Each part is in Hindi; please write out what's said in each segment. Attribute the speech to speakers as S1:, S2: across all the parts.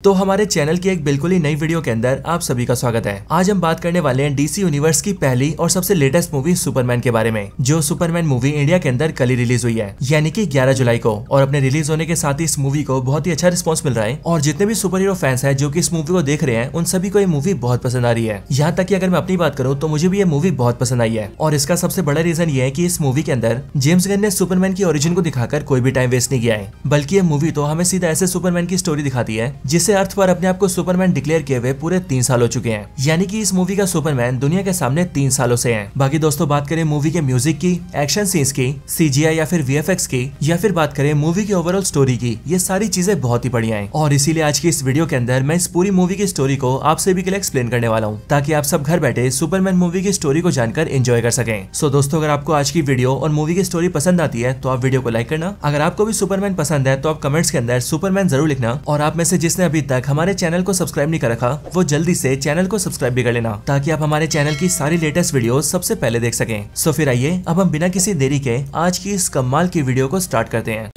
S1: तो हमारे चैनल की एक बिल्कुल ही नई वीडियो के अंदर आप सभी का स्वागत है। आज हम बात करने वाले हैं डीसी यूनिवर्स की पहली और सबसे लेटेस्ट मूवी सुपरमैन के बारे में, जो सुपरमैन मूवी इंडिया के अंदर कल ही रिलीज हुई है, यानी कि 11 जुलाई को। और अपने रिलीज होने के साथ ही इस मूवी को बहुत ही अच्छा रिस्पॉन्स मिल रहा है और जितने भी सुपर हीरो फैंस है जो की इस मूवी को देख रहे हैं उन सभी को ये मूवी बहुत पसंद आ रही है। यहाँ तक कि अगर मैं अपनी बात करूँ तो मुझे भी ये मूवी बहुत पसंद आई है और इसका सबसे बड़ा रीजन ये है कि इस मूवी के अंदर जेम्स गन ने सुपरमैन की ओरिजिन को दिखाकर कोई भी टाइम वेस्ट नहीं किया है, बल्कि ये मूवी तो हमें सीधा ऐसे सुपरमैन की स्टोरी दिखाती है जिससे अर्थ पर अपने आप को सुपरमैन डिक्लेयर किए हुए पूरे 3 साल हो चुके हैं, यानी कि इस मूवी का सुपरमैन दुनिया के सामने 3 सालों से है। बाकी दोस्तों बात करें मूवी के म्यूजिक की, एक्शन सीन्स की, सीजीआई या फिर वीएफएक्स की, या फिर बात करें मूवी की ओवरऑल स्टोरी की, ये सारी चीजें बहुत ही बढ़िया हैं। और इसीलिए आज की इस वीडियो के अंदर मैं इस पूरी मूवी की स्टोरी को आप सभी के लिए एक्सप्लेन करने वाला हूँ, ताकि आप सब घर बैठे सुपरमैन मूवी की स्टोरी को जानकर एंजॉय कर सकें। सो दोस्तों, अगर आपको आज की वीडियो और मूवी की स्टोरी पसंद आती है तो आप वीडियो को लाइक करना। अगर आपको भी सुपरमैन पसंद है तो आप कमेंट्स के अंदर सुपरमैन जरूर लिखना। और आप में से जिसने अभी तक हमारे चैनल को सब्सक्राइब नहीं कर रखा वो जल्दी से चैनल को सब्सक्राइब भी कर लेना, ताकि आप हमारे चैनल की सारी लेटेस्ट वीडियो सबसे पहले देख सकें। सो फिर आइए अब हम बिना किसी देरी के आज की इस कमाल की वीडियो को स्टार्ट करते हैं।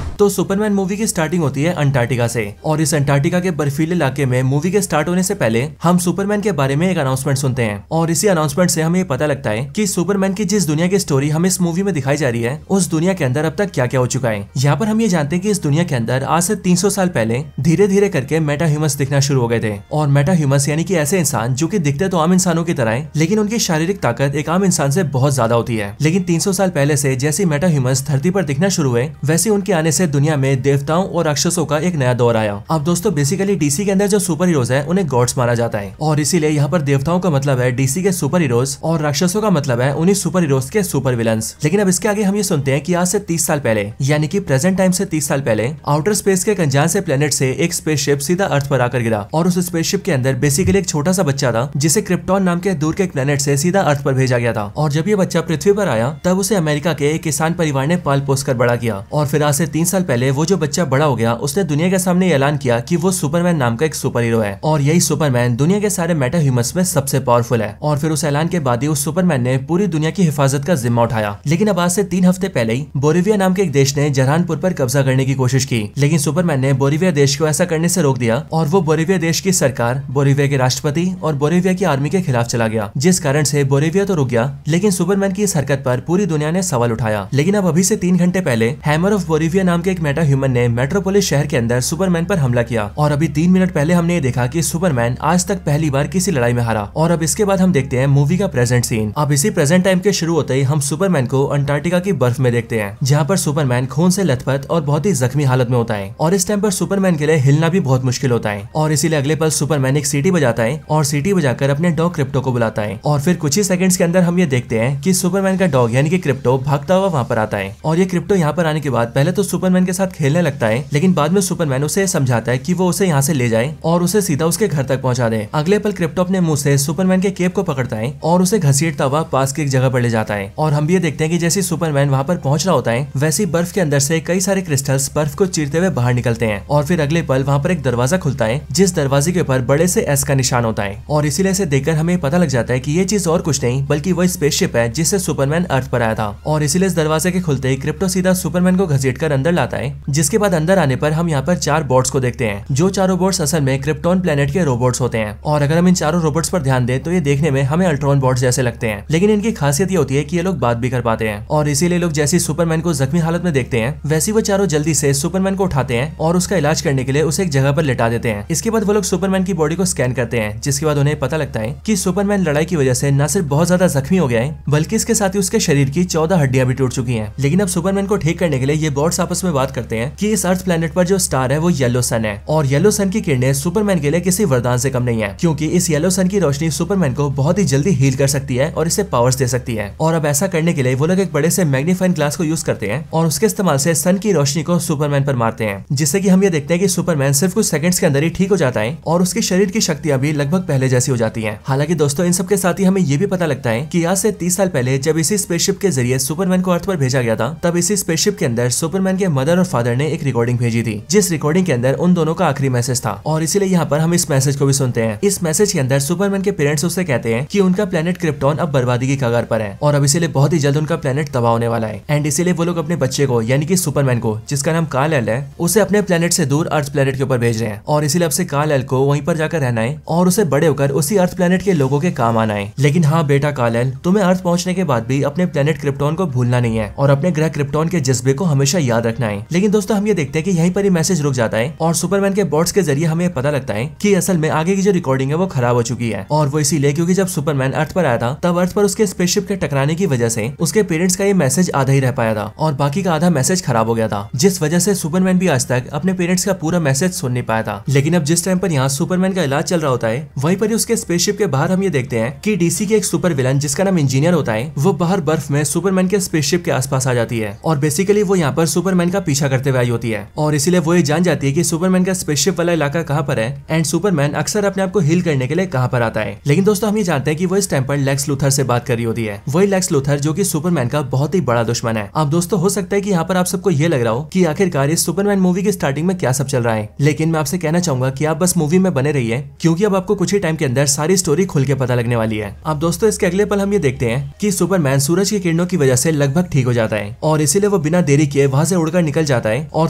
S1: तो सुपरमैन मूवी की स्टार्टिंग होती है अंटार्कटिका से, और इस अंटार्कटिका के बर्फीले इलाके में मूवी के स्टार्ट होने से पहले हम सुपरमैन के बारे में एक अनाउंसमेंट सुनते हैं। और इसी अनाउंसमेंट से हमें पता लगता है कि सुपरमैन की जिस दुनिया की स्टोरी हमें इस मूवी में दिखाई जा रही है उस दुनिया के अंदर अब तक क्या क्या हो चुका है। यहाँ पर हम ये जानते हैं कि इस दुनिया के अंदर आज से 300 साल पहले धीरे धीरे करके मेटा ह्यूमंस दिखना शुरू हो गए थे। और मेटा ह्यूमंस यानी कि ऐसे इंसान जो कि दिखते तो आम इंसानों की तरह है, लेकिन उनकी शारीरिक ताकत एक आम इंसान से बहुत ज्यादा होती है। लेकिन 300 साल पहले से जैसे मेटा ह्यूमंस धरती पर दिखना शुरू हुए, वैसे उनके आने से दुनिया में देवताओं और राक्षसों का एक नया दौर आया। अब दोस्तों बेसिकली डीसी के अंदर जो सुपर हीरोज है उन्हें गॉड्स माना जाता है, और इसीलिए यहाँ पर देवताओं का मतलब है डीसी के सुपर हीरोज और राक्षसों का मतलब है उन्हीं सुपर हीरोज के सुपर विलन्स। लेकिन अब इसके आगे हम ये सुनते हैं कि आज से 30 साल पहले, यानी कि प्रेजेंट टाइम से 30 साल पहले, आउटर स्पेस के एक अनजान से प्लेनेट से एक स्पेसशिप सीधा अर्थ पर आकर गिरा। और उस स्पेसशिप के अंदर बेसिकली एक छोटा सा बच्चा था जिसे क्रिप्टॉन नाम के दूर के एक प्लेनेट से सीधा अर्थ पर भेजा गया था। और जब ये बच्चा पृथ्वी पर आया तब उसे अमेरिका के एक किसान परिवार ने पाल पोस कर बड़ा किया। और फिर आज से 3 साल पहले वो जो बच्चा बड़ा हो गया उसने दुनिया के सामने ऐलान किया कि वो सुपरमैन नाम का एक सुपर हीरो है, और यही सुपरमैन दुनिया के सारे मेटा ह्यूमंस में सबसे पावरफुल है। और फिर उस ऐलान के बाद ही उस सुपरमैन ने पूरी दुनिया की हिफाजत का जिम्मा उठाया। लेकिन अब आज से 3 हफ्ते पहले ही बोरिविया नाम के एक देश ने जरहानपुर पर कब्जा करने की कोशिश की, लेकिन सुपरमैन ने बोरिविया देश को ऐसा करने से रोक दिया और वो बोरिविया देश की सरकार, बोरिविया के राष्ट्रपति और बोरिविया की आर्मी के खिलाफ चला गया, जिस कारण से बोरिविया तो रुक गया, लेकिन सुपरमैन की इस हरकत पर पूरी दुनिया ने सवाल उठाया। लेकिन अब अभी से 3 घंटे पहले हैमर ऑफ बोरिविया नाम के एक मेटा ह्यूमन ने मेट्रोपोलिस शहर के अंदर सुपरमैन पर हमला किया। और अभी 3 मिनट पहले हमने ये देखा कि सुपरमैन आज तक पहली बार किसी लड़ाई में हारा। और अब इसके बाद हम देखते हैं मूवी का प्रेजेंट सीन। अब इसी प्रेजेंट टाइम के शुरू होते ही हम सुपरमैन को अंटार्कटिका की बर्फ में देखते हैं, जहाँ पर सुपरमैन खून से लथपथ और बहुत ही जख्मी हालत में होता है। और इस टाइम पर सुपरमैन के लिए हिलना भी बहुत मुश्किल होता है, और इसीलिए अगले पल सुपरमैन एक सीटी बजाता है और सीटी बजाकर अपने डॉग क्रिप्टो को बुलाता है। और फिर कुछ ही सेकंड्स के अंदर हम ये देखते हैं कि सुपरमैन का डॉग यानी कि क्रिप्टो भागता हुआ वहाँ पर आता है। और ये क्रिप्टो यहाँ पर आने के बाद पहले तो सुपरमैन के साथ खेलने लगता है, लेकिन बाद में सुपरमैन उसे समझाता है कि वो उसे यहाँ से ले जाए और उसे सीधा उसके घर तक पहुंचा दे। अगले पल क्रिप्टो अपने मुंह से सुपरमैन के केप को पकड़ता है और उसे घसीटता हुआ पास की एक जगह पर ले जाता है। और हम भी ये देखते हैं कि जैसे सुपरमैन वहाँ पर पहुंच रहा होता है, वैसे बर्फ के अंदर से कई सारे क्रिस्टल्स बर्फ को चीरते हुए बाहर निकलते हैं। और फिर अगले पल वहाँ पर एक दरवाजा खुलता है, जिस दरवाजे के ऊपर बड़े से एस का निशान होता है। और इसीलिए इसे देखकर हमें पता लग जाता है कि ये चीज और कुछ नहीं बल्कि वही स्पेसशिप है जिससे सुपरमैन अर्थ पर आया था। और इसीलिए इस दरवाजे के खुलते ही क्रिप्टो सीधा सुपरमैन को घसीट कर अंदर लाता है, जिसके बाद अंदर आने पर हम यहाँ पर 4 बॉट्स को देखते हैं, जो चारों रोबोट्स असल में क्रिप्टॉन प्लेनेट के रोबोट्स होते हैं। और अगर हम इन चारों रोबोट्स पर ध्यान दें तो ये देखने में हमें अल्ट्रॉन बॉट्स जैसे लगते हैं, लेकिन इनकी खासियत ये होती है कि ये लोग बात भी कर पाते हैं। और इसीलिए लोग जैसे सुपरमैन को जख्मी हालत में देखते हैं, वैसे वो चारों जल्दी से सुपरमैन को उठाते हैं और उसका इलाज करने के लिए उसे एक जगह पर लेटा देते हैं। इसके बाद वो लोग सुपरमैन की बॉडी को स्कैन करते हैं, जिसके बाद उन्हें पता लगता है कि सुपरमैन लड़ाई की वजह से न सिर्फ बहुत ज्यादा जख्मी हो गया है, बल्कि इसके साथ ही उसके शरीर की 14 हड्डियां भी टूट चुकी हैं। लेकिन अब सुपरमैन को ठीक करने के लिए ये बॉट्स आपस में बात करते हैं कि इस अर्थ प्लेनेट पर जो स्टार है वो येलो सन है, और येलो सन की किरणें सुपरमैन के लिए किसी वरदान से कम नहीं है, क्योंकि इस येलो सन की रोशनी सुपरमैन को बहुत ही जल्दी हील कर सकती है और इसे पावर्स दे सकती है। और अब ऐसा करने के लिए वो लोग एक बड़े से मैग्नीफाइंग ग्लास को यूज करते हैं और उसके इस्तेमाल से सन की रोशनी को सुपरमैन पर मारते हैं, जिससे कि हम ये देखते हैं कि सुपरमैन सिर्फ कुछ सेकंड्स के अंदर ही ठीक हो जाता है और उसके शरीर की शक्तियां भी लगभग पहले जैसी हो जाती हैं। हालांकि दोस्तों इन सब के साथ ही हमें ये भी पता लगता है कि आज से 30 साल पहले जब इसी स्पेसशिप के जरिए सुपरमैन को अर्थ पर भेजा गया था, तब इसी स्पेसशिप के अंदर सुपरमैन के मदर और फादर ने एक रिकॉर्डिंग भेजी थी, जिस रिकॉर्डिंग के अंदर उन दोनों का आखिरी मैसेज था। और इसीलिए यहाँ पर हम इस मैसेज को भी सुनते हैं। इस मैसेज के अंदर सुपरमैन के पेरेंट्स उससे कहते हैं कि उनका प्लेनेट क्रिप्टॉन अब बर्बादी की कगार पर है और अब इसीलिए बहुत ही जल्द उनका प्लेनेट तबाह होने वाला है। एंड इसीलिए वो लोग अपने बच्चे को यानी कि सुपरमैन को, जिसका नाम कार्ल-एल है, उसे अपने प्लेनेट से दूर अर्थ प्लेनेट के ऊपर भेज रहे हैं। और इसीलिए अब से कार्ल-एल को वहीं पर जाकर रहना है और उसे बड़े होकर उसी अर्थ प्लेनेट के लोगों के काम आना है। लेकिन हाँ बेटा कार्ल-एल, तुम्हें अर्थ पहुंचने के बाद भी अपने प्लेनेट क्रिप्टॉन को भूलना नहीं है और अपने ग्रह क्रिप्टॉन के जज्बे को हमेशा याद रखना है। लेकिन दोस्तों हम ये देखते हैं कि यहीं पर ही मैसेज रुक जाता है और सुपरमैन के बॉट्स के जरिए हमें पता लगता है कि असल में आगे की जो रिकॉर्डिंग है वो खराब हो चुकी है। और वो इसीलिए क्योंकि जब सुपरमैन अर्थ पर आया था तब अर्थ पर उसके स्पेसशिप के टकराने की वजह से उसके पेरेंट्स का ये मैसेज आधा ही रह पाया था और बाकी का आधा मैसेज खराब हो गया था, जिस वजह से सुपरमैन भी आज तक अपने पेरेंट्स का पूरा मैसेज सुन नहीं पाया था। लेकिन अब जिस टाइम पर यहाँ सुपरमैन का इलाज चल रहा होता है वहीं पर उसके स्पेसशिप के बाहर हम ये देखते हैं कि डीसी के एक सुपर विलन जिसका नाम इंजीनियर होता है वो बाहर बर्फ में सुपरमैन के स्पेसशिप के आसपास आ जाती है और बेसिकली वो यहाँ पर सुपरमैन का पीछा करते हुए आई होती है और इसीलिए वो ये जान जाती है कि सुपरमैन का स्पेसशिप वाला इलाका कहाँ पर है एंड सुपरमैन अक्सर अपने आप को हील करने के लिए कहाँ पर आता है। लेकिन दोस्तों हम ये जानते हैं कि वो इस टाइम पर लेक्स लूथर से बात कर रही होती है, वही लेक्स लूथर जो कि सुपरमैन का बहुत ही बड़ा दुश्मन है। अब दोस्तों हो सकता है कि यहाँ पर आप सबको ये लग रहा हो कि आखिरकार इस सुपरमैन मूवी की स्टार्टिंग में क्या सब चल रहा है, लेकिन मैं आपसे कहना चाहूंगा कि आप बस मूवी में बने रहिए क्योंकि अब आपको कुछ ही टाइम के अंदर सारी स्टोरी खुल के पता लगने वाली है। अब दोस्तों इसके अगले पल हम ये देखते हैं कि सुपरमैन सूरज की किरणों की वजह से लगभग ठीक हो जाता है और इसीलिए वो बिना देरी किए वहां से उड़कर निकल जाता है और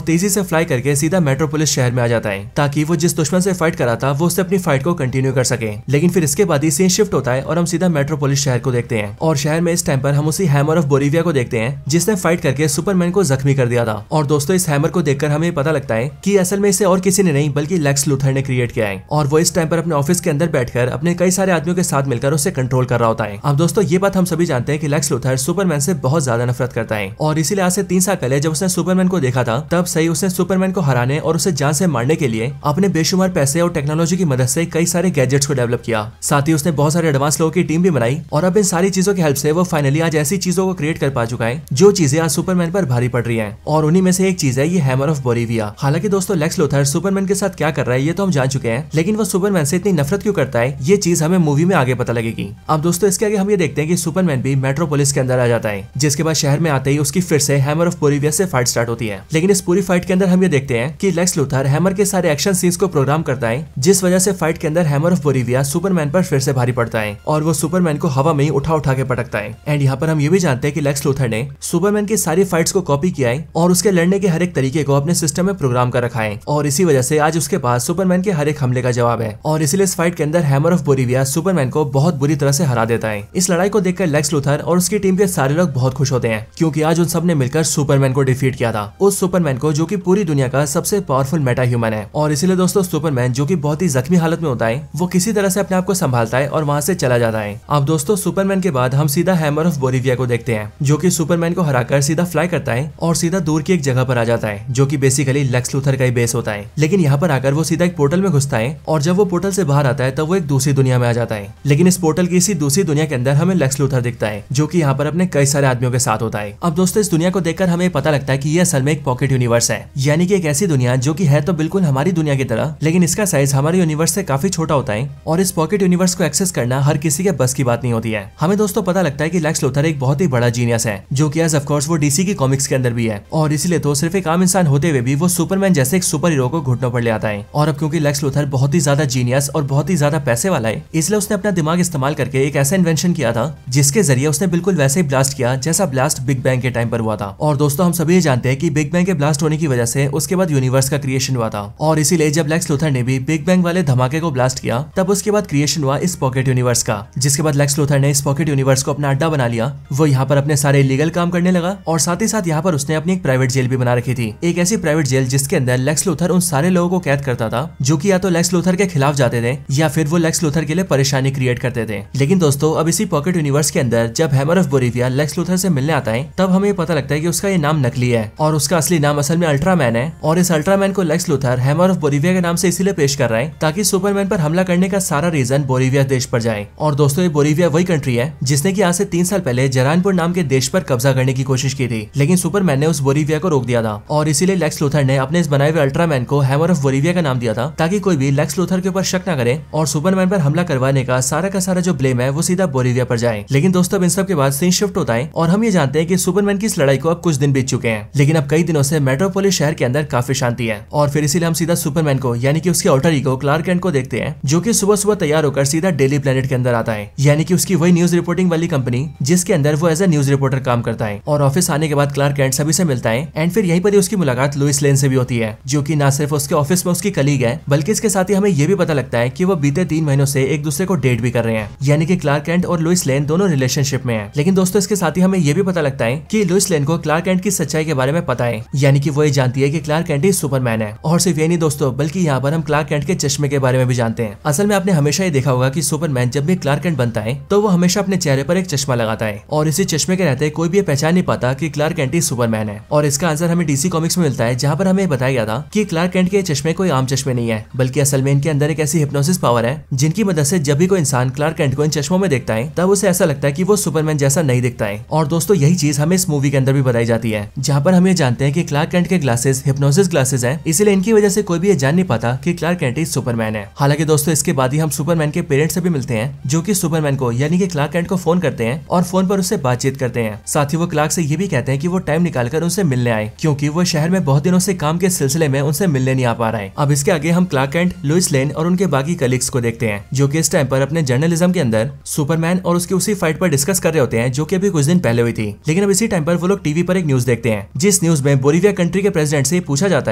S1: तेजी से फ्लाई करके सीधा मेट्रोपोलिस शहर में आ जाता है ताकि वो जिस दुश्मन से फाइट करा था वो उससे अपनी फाइट को कंटिन्यू कर सके। लेकिन फिर इसके बाद ही सीन शिफ्ट होता है और हम सीधा मेट्रोपोलिस शहर को देखते हैं और शहर में इस टाइम पर हम उसी हैमर ऑफ बोरिविया को देखते हैं जिसने फाइट करके सुपरमैन को जख्मी कर दिया था। और दोस्तों इस हैमर को देखकर हमें पता लगता है कि असल में इसे और किसी ने नहीं बल्कि लेक्स लूथर ने क्रिएट किया है और वो इस टाइम पर अपने ऑफिस के अंदर बैठकर अपने कई सारे आदमियों के साथ मिलकर उसे कंट्रोल कर रहा होता है। अब दोस्तों ये बात हम सभी जानते हैं कि लेक्स लूथर सुपरमैन से बहुत ज्यादा नफरत करता है और इसीलिए आज से 3 साल पहले जब उसने सुपरमैन को देखा था तब सही उसने सुपरमैन को हराने और उसे जान से मारने के लिए अपने बेशुमार पैसे और टेक्नोलॉजी की मदद से कई सारे गैजेट्स को डेवलप किया। साथ ही उसने बहुत सारे एडवांस लोगों की टीम भी बनाई और अब इन सारी चीजों की हेल्प से वो फाइनली आज ऐसी चीजों को क्रिएट कर पा चुका है जो चीजें आज सुपरमैन पर भारी पड़ रही है और उन्हीं में से एक चीज है ये हैमर ऑफ बोरिविया। हालांकि दोस्तों लेक्स लूथर सुपरमैन के साथ क्या कर रहा है ये तो हम जान चुके हैं, लेकिन वो सुपरमैन से इतनी नफरत क्यों करता है ये चीज हमें मूवी में आगे पता लगेगी। अब दोस्तों इसके आगे हम ये देखते हैं कि सुपरमैन भी मेट्रोपोलिस के अंदर आ जाता है, जिसके बाद शहर में आते ही उसकी फिर से हैमर ऑफ बोरिविया से फाइट स्टार्ट होती है। लेकिन इस पूरी फाइट के अंदर हम ये देखते हैं कि लेक्स लूथर हैमर के सारे एक्शन सीन्स को प्रोग्राम करता है, जिस वजह से फाइट के अंदर हैमर ऑफ बोरिविया सुपरमैन पर फिर से भारी पड़ता है और वो सुपरमैन को हवा में ही उठा के पटकता है। एंड यहाँ पर हम ये भी जानते हैं कि लेक्स लूथर ने सुपरमैन की सारी फाइट्स को कॉपी किया है और उसके लड़ने के हर एक तरीके को अपने सिस्टम में प्रोग्राम कर रखा है और इसी वजह से आज उसके पास सुपरमैन के हर एक हमले का जवाब है और इसलिए इस फाइट के अंदर हैमर ऑफ बोरिविया सुपरमैन को बहुत बुरी तरह से हरा देता है। इस लड़ाई को देखकर लेक्स लूथर और उसकी टीम के सारे लोग बहुत खुश होते हैं क्योंकि आज उन सब ने मिलकर सुपरमैन को डिफीट किया था, उस सुपरमैन को जो कि पूरी दुनिया का सबसे पावरफुल मेटा ह्यूमन है। और इसीलिए दोस्तों सुपरमैन जो कि बहुत ही जख्मी हालत में होता है वो किसी तरह से अपने आप को संभालता है और वहां से चला जाता है। अब दोस्तों सुपरमैन के बाद हम सीधा हैमर ऑफ बोरिविया को देखते हैं जो कि सुपरमैन को हराकर सीधा फ्लाई करता है और सीधा दूर की एक जगह पर आ जाता है जो कि बेसिकली लेक्स लूथर का ही बेस होता है। लेकिन यहाँ पर आकर वो सीधा एक पोर्टल में घुसता है और जब वो पोर्टल से बाहर आता है तब वो एक दूसरी दुनिया में आ जाता है। लेकिन इस पोर्टल की इसी दूसरी दुनिया के अंदर हमें लेक्स लूथर दिखता है जो कि यहाँ पर अपने कई सारे आदमियों के साथ होता है। अब दोस्तों इस दुनिया को देखकर हमें पता लगता है कि ये असल में एक पॉकेट यूनिवर्स है, यानी कि एक ऐसी दुनिया जो कि है तो बिल्कुल हमारी दुनिया की तरह, लेकिन इसका साइज हमारे यूनिवर्स से काफी छोटा होता है और इस पॉकेट यूनिवर्स को एक्सेस करना हर किसी के बस की बात नहीं होती है। हमें दोस्तों पता लगता है कि लेक्स लूथर एक बहुत ही बड़ा जीनियस है जो कि ऑफ कोर्स वो डीसी की कॉमिक्स के अंदर भी है और इसीलिए तो सिर्फ एक आम इंसान होते हुए भी वो सुपरमैन जैसे एक सुपर हीरो को घुटनों पर ले आता है। और अब क्योंकि लेक्स लूथर बहुत ही ज्यादा जीनियस और बहुत ही ज्यादा पैसे वाला है इसलिए उसने अपना दिमाग इस्तेमाल करके एक ऐसा इन्वेंशन किया था जिसके जरिए उसने बिल्कुल वैसे ही ब्लास्ट किया जैसा ब्लास्ट बिग बैंग के टाइम पर हुआ था। और दोस्तों हम सभी जानते हैं कि बिग बैंग के ब्लास्ट होने की वजह से उसके बाद यूनिवर्स का क्रिएशन हुआ था और इसीलिए जब लेक्स लूथर ने भी बिग बैंग वाले धमाके को ब्लास्ट किया तब उसके बाद क्रिएशन हुआ इस पॉकेट यूनिवर्स का, जिसके बाद लेक्स लूथर ने इस पॉकेट यूनिवर्स को अपना अड्डा बना लिया। वो यहाँ पर अपने सारे इलीगल काम करने लगा और साथ ही साथ यहाँ पर उसने अपनी एक प्राइवेट जेल भी बना रखी थी, एक ऐसी प्राइवेट जेल जिसके अंदर लेक्स लूथर उन सारे लोगों को कैद करता था जो कि या तो लेक्स लूथर के खिलाफ जाते थे या फिर वो लेक्स लूथर के लिए परेशानी क्रिएट करते थे। लेकिन दोस्तों अब इसी पॉकेट यूनिवर्स के अंदर जब हैमर ऑफ बोरिविया लेक्स लूथर से मिलने आता है तब हमें पता लगता है कि उसका ये नाम नकली है और उसका असली नाम असल में अल्ट्रामैन है और इस अल्ट्रामैन को लेक्स लूथर हैमर ऑफ बोरिविया के नाम से इसीलिए पेश कर रहा है ताकि सुपरमैन पर हमला करने का सारा रीजन बोरिविया देश पर जाए। और दोस्तों ये बोरिविया वही कंट्री है जिसने की आज से 3 साल पहले जरानपुर नाम के देश पर कब्जा करने की कोशिश की थी, लेकिन सुपरमैन ने उस बोरिविया को रोक दिया था और इसीलिए लेक्स लूथर ने अपने इस बनाए हुए अल्ट्रामैन को हैमर ऑफ बोरिविया का नाम दिया था ताकि कोई भी लेक्स लूथर के ऊपर शक न करे और सुपरमैन पर हमला करवाने का सारा जो ब्लेम है वो सीधा बोरिविया पर जाए। लेकिन दोस्तों इन सब के बाद सीन शिफ्ट होता है और हम ये जानते हैं कि सुपरमैन की इस लड़ाई को अब कुछ दिन बीत चुके हैं, लेकिन अब कई दिनों से मेट्रोपोलिस शहर के अंदर काफी शांति है। और फिर इसीलिए हम सीधा सुपरमैन को यानी कि उसके ऑल्टर ईगो क्लार्क कैंट को देखते हैं, जो कि सुबह सुबह तैयार होकर सीधा डेली प्लेनेट के अंदर आता है, यानी कि उसकी वही न्यूज रिपोर्टिंग वाली कंपनी जिसके अंदर वो एज ए न्यूज रिपोर्टर काम करता है। और ऑफिस आने के बाद क्लार्क कैंट सभी से मिलता है एंड फिर यहीं पर ही उसकी मुलाकात लुइस लेन से भी होती है, जो कि ना सिर्फ उसके ऑफिस में उसकी कलीग है बल्कि इसके साथ ही हमें ये भी पता लगता है कि वो बीते 3 महीनों से एक दूसरे को डेट भी कर रहे हैं, यानी कि क्लार्क कैंट और लुइस लेन दोनों रिलेशनशिप में है। लेकिन दोस्तों इसके साथ ही हमें ये भी पता लगता है कि लुइस लेन को क्लार्क कैंट की सच्चाई के बारे में पता है, यानी कि वो ये जानती है कि क्लार्क कैंट ही सुपरमैन है। और सिर्फ ये नहीं दोस्तों, बल्कि यहाँ पर हम क्लार्क कैंट के चश्मे के बारे में भी जानते हैं। असल में आपने हमेशा ये देखा होगा कि सुपरमैन जब भी क्लार्क कैंट बनता है तो वो हमेशा अपने चेहरे पर एक चश्मा लगाता है, और इसी चश्मे के रहते कोई भी ये पहचान नहीं पाता कि क्लार्क कैंट ही सुपरमैन है। और इसका आंसर हमें डीसी कॉमिक्स में मिलता है, जहाँ पर हमें बताया गया था कि क्लार्क कैंट के चश्मे कोई आम चश्मे नहीं है, बल्कि असल में इनके अंदर एक ऐसी हिप्नोसिस पावर है जिनकी मदद से जब भी कोई इंसान क्लार्क कैंट को इन चश्मों में देखता है तब उसे ऐसा लगता है कि वो सुपरमैन जैसा नहीं दिखता है। और दोस्तों यही चीज हमें इस मूवी के अंदर भी बताई जाती है, जहाँ पर हम ये जानते हैं कि क्लार्क कैंट के ग्लासेस हिप्नोसिस ग्लासेस हैं, इसलिए इनकी वजह से कोई भी ये जान नहीं पाता कि क्लार्क कैंट ही सुपरमैन है। हालांकि दोस्तों इसके बाद ही हम सुपरमैन के पेरेंट्स से भी मिलते हैं, जो कि सुपरमैन को यानी कि क्लार्क कैंट को फोन करते हैं और फोन पर उससे बातचीत करते हैं। साथ ही वो क्लार्क से ये भी कहते हैं कि वो टाइम निकालकर उनसे मिलने आए, क्योंकि वो शहर में बहुत दिनों से काम के सिलसिले में उनसे मिलने नहीं आ पा रहा है। अब इसके आगे हम क्लार्क कैंट, लुइस लेन और उनके बाकी कलीग्स को देखते हैं, जो कि इस टाइम पर अपने जर्नलिज्म के अंदर सुपरमैन और उसकी उसी फाइट पर डिस्कस कर रहे होते हैं, जो कि अभी कुछ दिन पहले हुई थी। लेकिन अब इसी टाइम पर वो लोग टीवी पर एक न्यूज देखते हैं, जिस न्यूज में बोलिविया कंट्री के प्रेसिडेंट से पूछा जाता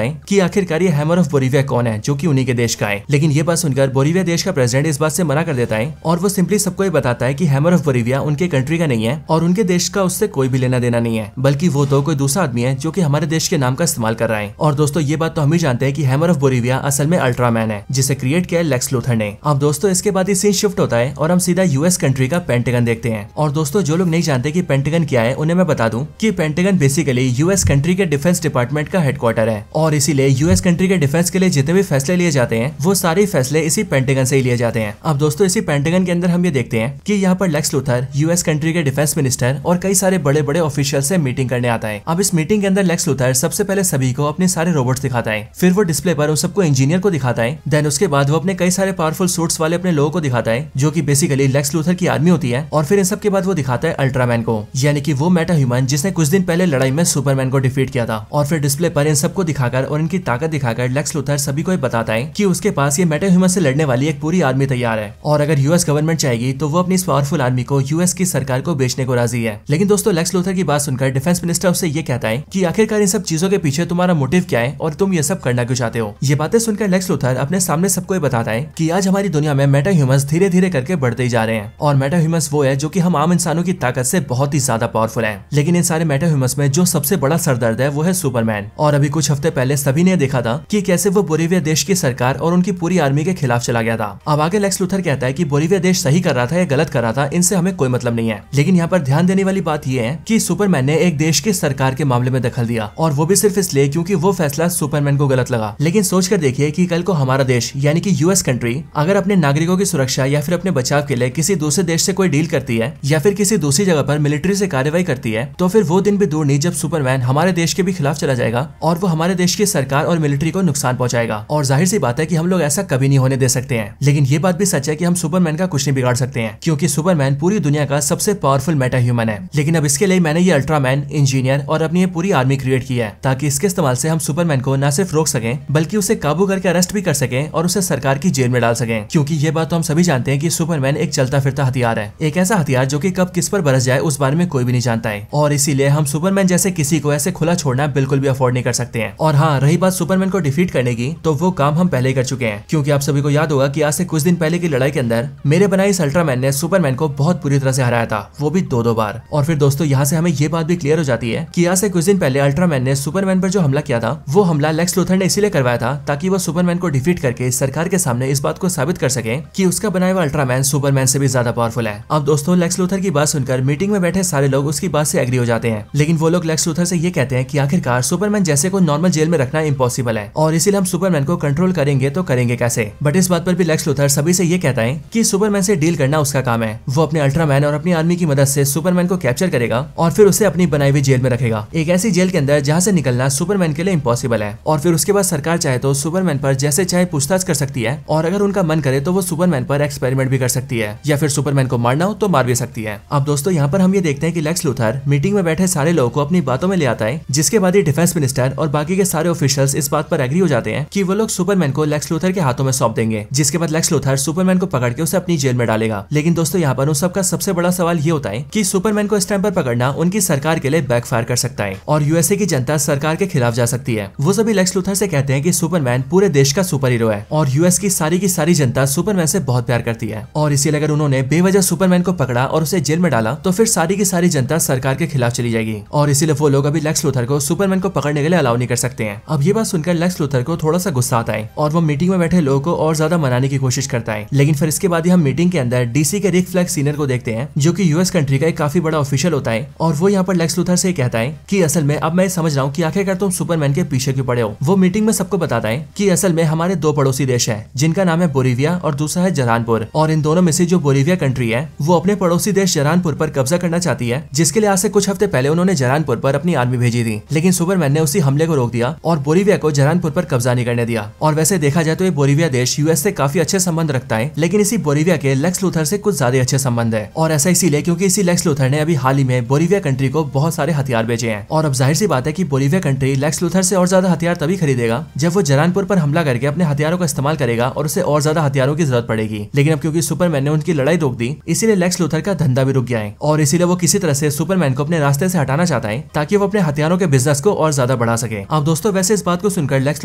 S1: है कि आखिरकार ये हैमर ऑफ बोलिविया कौन है, जो कि उन्हीं के देश का है। लेकिन ये बात सुनकर बोलिविया देश का प्रेसिडेंट इस बात से मना कर देता है, और वो सिंपली सबको ये बताता है कि हैमर ऑफ बोलिविया उनके कंट्री का नहीं है और उनके देश का उससे कोई भी लेना देना नहीं है, बल्कि वो तो कोई दूसरा आदमी है जो कि हमारे देश के नाम का इस्तेमाल कर रहा है। और दोस्तों ये बात तो हम ही जानते हैं कि हैमर ऑफ बोलिविया असल में अल्ट्रामैन है, जिसे क्रिएट किया है लेक्स लूथर ने। अब दोस्तों इसके बाद ही सीन शिफ्ट होता है और हम सीधा यूएस कंट्री का पेंटागन देखते हैं। और दोस्तों जो लोग नहीं जानते कि पेंटागन क्या है, उन्हें मैं बता दूं कि पेंटागन बेसिकली यूएस कंट्री के डिफेंस डिपार्टमेंट का हेडक्वार्टर है, और इसीलिए यूएस कंट्री के डिफेंस के लिए जितने भी फैसले लिए जाते हैं वो सारे फैसले इसी पेंटागन से ही लिए जाते हैं। अब दोस्तों इसी पेंटागन के अंदर हम ये देखते हैं कि यहाँ पर लेक्स लूथर यूएस कंट्री के डिफेंस मिनिस्टर और कई सारे बड़े बड़े ऑफिशियल से मीटिंग करने आता है। अब इस मीटिंग के अंदर लेक्स लूथर सबसे पहले सभी को अपने सारे रोबोट्स दिखाता है, फिर वो डिस्प्ले पर उन सबको इंजीनियर को दिखाता है, देन उसके बाद वो अपने कई सारे पावरफुल सूट्स वाले अपने लोगों को दिखाता है, जो कि बेसिकली लेक्स लूथर की आर्मी होती है। और फिर इन सब के बाद वो दिखाता है अल्ट्रामैन को, यानी कि वो मेटा ह्यूमन जिसने कुछ दिन पहले लड़ाई में सुपरमैन को डिफीट किया था। और फिर डिस्प्ले पर इन सबको दिखाकर और इनकी ताकत दिखाकर लेक्स लूथर सभी को बताता है कि उसके पास ये मेटा ह्यूमन से लड़ने वाली एक पूरी आर्मी तैयार है, और अगर यूएस गवर्नमेंट चाहेगी तो वो अपनी इस पावरफुल आर्मी को यूएस की सरकार को बेचने को राजी है। लेकिन दोस्तों लेक्स लूथर की बात सुनकर डिफेंस मिनिस्टर उससे ये कहता है कि आखिरकार इन सब चीजों के पीछे तुम्हारा मोटिव क्या है और तुम ये सब करना क्यों चाहते हो। ये बातें सुनकर लेक्स लूथर अपने सामने सबको ये बताता है कि आज हमारी दुनिया में मेटा ह्यूमंस धीरे धीरे करके बढ़ते ही जा रहे हैं, और मेटा ह्यूमंस वो है जो कि हम आम इंसानों की ताकत से बहुत ही ज्यादा पावरफुल है। लेकिन इन सारे मेटा ह्यूमंस में जो सबसे बड़ा सरदर्द है वो है सुपरमैन। और अभी कुछ हफ्ते पहले सभी ने देखा था कि कैसे वो बोलिविया देश की सरकार और उनकी पूरी आर्मी के खिलाफ चला गया था। अब आगे लेक्स लूथर कहता है कि बोलिविया देश सही कर रहा था या गलत कर रहा था, इनसे हमें कोई मतलब नहीं है। लेकिन यहाँ पर ध्यान देने वाली बात यह है कि सुपरमैन ने एक देश की सरकार के मामले में दखल दिया, और वो भी सिर्फ इसलिए क्योंकि वो फैसला सुपरमैन को गलत लगा। लेकिन सोच कर देखिए कि कल को हमारा देश यानी कि यूएस कंट्री अगर अपने नागरिकों की सुरक्षा या फिर अपने बचाव के लिए किसी दूसरे देश से कोई डील करती है या फिर किसी दूसरी जगह पर मिलिट्री से कार्रवाई करती है, तो फिर वो दिन भी दूर नहीं जब सुपरमैन हमारे देश के भी खिलाफ चला जाएगा और वो हमारे देश की सरकार और मिलिट्री को नुकसान पहुंचाएगा। और जाहिर सी बात है कि हम लोग ऐसा कभी नहीं होने दे सकते हैं। लेकिन ये बात भी सच है कि हम सुपरमैन का कुछ नहीं बिगाड़ सकते हैं, क्योंकि सुपरमैन पूरी दुनिया का सबसे पावरफुल मेटा ह्यूमन है। लेकिन अब इसके लिए मैंने ये अल्ट्रामैन, इंजीनियर और अपनी ये पूरी आर्मी क्रिएट की है, ताकि इसके इस्तेमाल से हम सुपरमैन को न सिर्फ रोक सकें बल्कि उसे काबू करके अरेस्ट भी कर सकें और उसे सरकार की जेल में डाल सकें। क्योंकि ये बात तो हम सभी जानते हैं कि सुपरमैन एक चलता फिरता हथियार है, एक ऐसा हथियार जो कि कब किस पर बरस जाए उस बारे में कोई भी नहीं जानता है। और इसीलिए हम सुपरमैन जैसे किसी को ऐसे खुला छोड़ना बिल्कुल भी अफोर्ड नहीं कर सकते हैं। और हाँ, रही बात सुपरमैन को डिफीट करने की, तो वो काम हम पहले ही कर चुके हैं। क्योंकि आप सभी को याद होगा कि आज से कुछ दिन पहले की लड़ाई के अंदर मेरे बनाए इस अल्ट्रामैन ने सुपरमैन को बहुत बुरी तरह से हराया था, वो भी 2-2 बार। और फिर दोस्तों यहाँ से हमें ये बात भी क्लियर हो जाती है कि आज से कुछ दिन पहले अल्ट्रामैन ने सुपरमैन पर जो हमला किया था, वो हमला लेक्स लूथर ने इसीलिए करवाया था ताकि वो सुपरमैन को डिफीट करके सरकार के सामने इस बात को साबित कर सके कि उसका बनाया हुआ अल्ट्रामैन सुपरमैन से भी ज्यादा पावरफुल है। अब दोस्तों लेक्स लूथर की बात सुनकर मीटिंग में बैठे सारे लोग उसकी बात से एग्री हो जाते हैं। लेकिन वो लोग लेक्स लूथर से ये कहते हैं कि आखिरकार सुपरमैन जैसे को नॉर्मल जेल में रखना इम्पॉसिबल है, और इसीलिए हम सुपरमैन को कंट्रोल करेंगे तो करेंगे कैसे। बट इस बात पर भी लेक्स लूथर सभी से ये कहता है कि सुपरमैन से डील करना उसका काम है। वो अपने अल्ट्रामैन और अपनी आर्मी की मदद से सुपरमैन को कैप्चर करेगा और फिर उसे अपनी बनाई हुई जेल में रखेगा, एक ऐसी जेल के अंदर जहाँ से निकलना सुपरमैन के लिए इम्पॉसिबल है। और फिर उसके बाद सरकार चाहे तो सुपरमैन पर जैसे चाहे पूछताछ कर सकती है, और अगर उनका मन करे तो वो सुपरमैन पर एक्सपेरिमेंट भी कर सकती है, या फिर सुपरमैन को मारना हो तो मार भी सकती है। अब दोस्तों यहाँ पर हम ये देखते हैं कि लेक्स लूथर मीटिंग में बैठे सारे लोगों को अपनी बातों में ले आता है है, जिसके बाद ही डिफेंस मिनिस्टर और बाकी के सारे ऑफिशियल्स इस बात पर एग्री हो जाते हैं कि वो लोग सुपरमैन को लेक्स लूथर के हाथों में सौंप देंगे, जिसके बाद लेक्स लूथर सुपरमैन को पकड़ के उसे अपनी जेल में डालेगा। लेकिन दोस्तों यहाँ पर उन सबका सबसे बड़ा सवाल ये होता है कि सुपरमैन को इस टाइम पर पकड़ना उनकी सरकार के लिए बैकफायर कर सकता है और यूएसए की जनता सरकार के खिलाफ जा सकती है। वो सभी लेक्स लूथर से कहते हैं कि सुपरमैन पूरे देश का सुपर हीरो है और यूएस की सारी जनता सुपरमैन से बहुत प्यार करती है और इसीलिए अगर उन्होंने बेवजह सुपरमैन को पकड़ा और उसे जेल में डाला तो फिर सारी की सारी जनता सरकार के खिलाफ चली जाएगी और इसीलिए वो लोग अभी लेक्स लूथर को सुपरमैन को पकड़ने के लिए अलाउ नहीं कर सकते हैं। अब ये बात सुनकर लेक्स लूथर को थोड़ा सा गुस्सा आता है और वो मीटिंग में बैठे लोगों को और ज्यादा मनाने की कोशिश करता है। लेकिन फिर इसके बाद ही हम मीटिंग के अंदर डीसी के रिक फ्लैग सीनियर को देखते हैं, जो कि यूएस कंट्री का एक काफी बड़ा ऑफिशियल होता है और वो यहाँ पर लेक्स लूथर से कहता है कि असल में अब मैं समझ रहा हूँ कि आखिरकार तुम सुपरमैन के पीछे क्यों पड़े हो। वो मीटिंग में सबको बताता है कि असल में हमारे दो पड़ोसी देश है, जिनका नाम है बोलिविया और दूसरा है जरानपुर, और इन दोनों में से जो बोलिविया कंट्री है वो अपने पड़ोसी देश जरानपुर पर कब्जा करना चाहती है, जिसके लिए आज से कुछ हफ्ते पहले उन्होंने जरानपुर पर अपनी आर्मी भेजी थी। लेकिन सुपरमैन ने उसी हमले को रोक दिया और बोलिविया को जरानपुर पर कब्जा नहीं करने दिया। और वैसे देखा जाए तो ये बोलिविया देश यूएस से काफी अच्छे संबंध रखता है, लेकिन इसी बोलिविया के लेक्स लूथर से कुछ ज्यादा अच्छे संबंध है। और ऐसा इसीलिए क्योंकि इसी लेक्स लूथर ने अभी हाल ही में बोलिविया कंट्री को बहुत सारे हथियार बेचे हैं। और अब जाहिर सी बात है कि बोलिविया कंट्री लेक्स लूथर से और ज्यादा हथियार तभी खरीदेगा जब वो जरानपुर पर हमला करके अपने हथियारों का इस्तेमाल करेगा और उसे और ज्यादा हथियारों की जरूरत पड़ेगी। लेकिन अब क्योंकि सुपरमैन ने उनकी लड़ाई रोक दी, इसीलिए लेक्स लूथर का धंधा भी रुक गया है और इसीलिए वो किसी तरह से सुपरमैन को अपने रास्ते से हटाना चाहता है ताकि वो अपने हथियारों के बिजनेस को और ज्यादा बढ़ा सके। अब दोस्तों वैसे इस बात को सुनकर लेक्स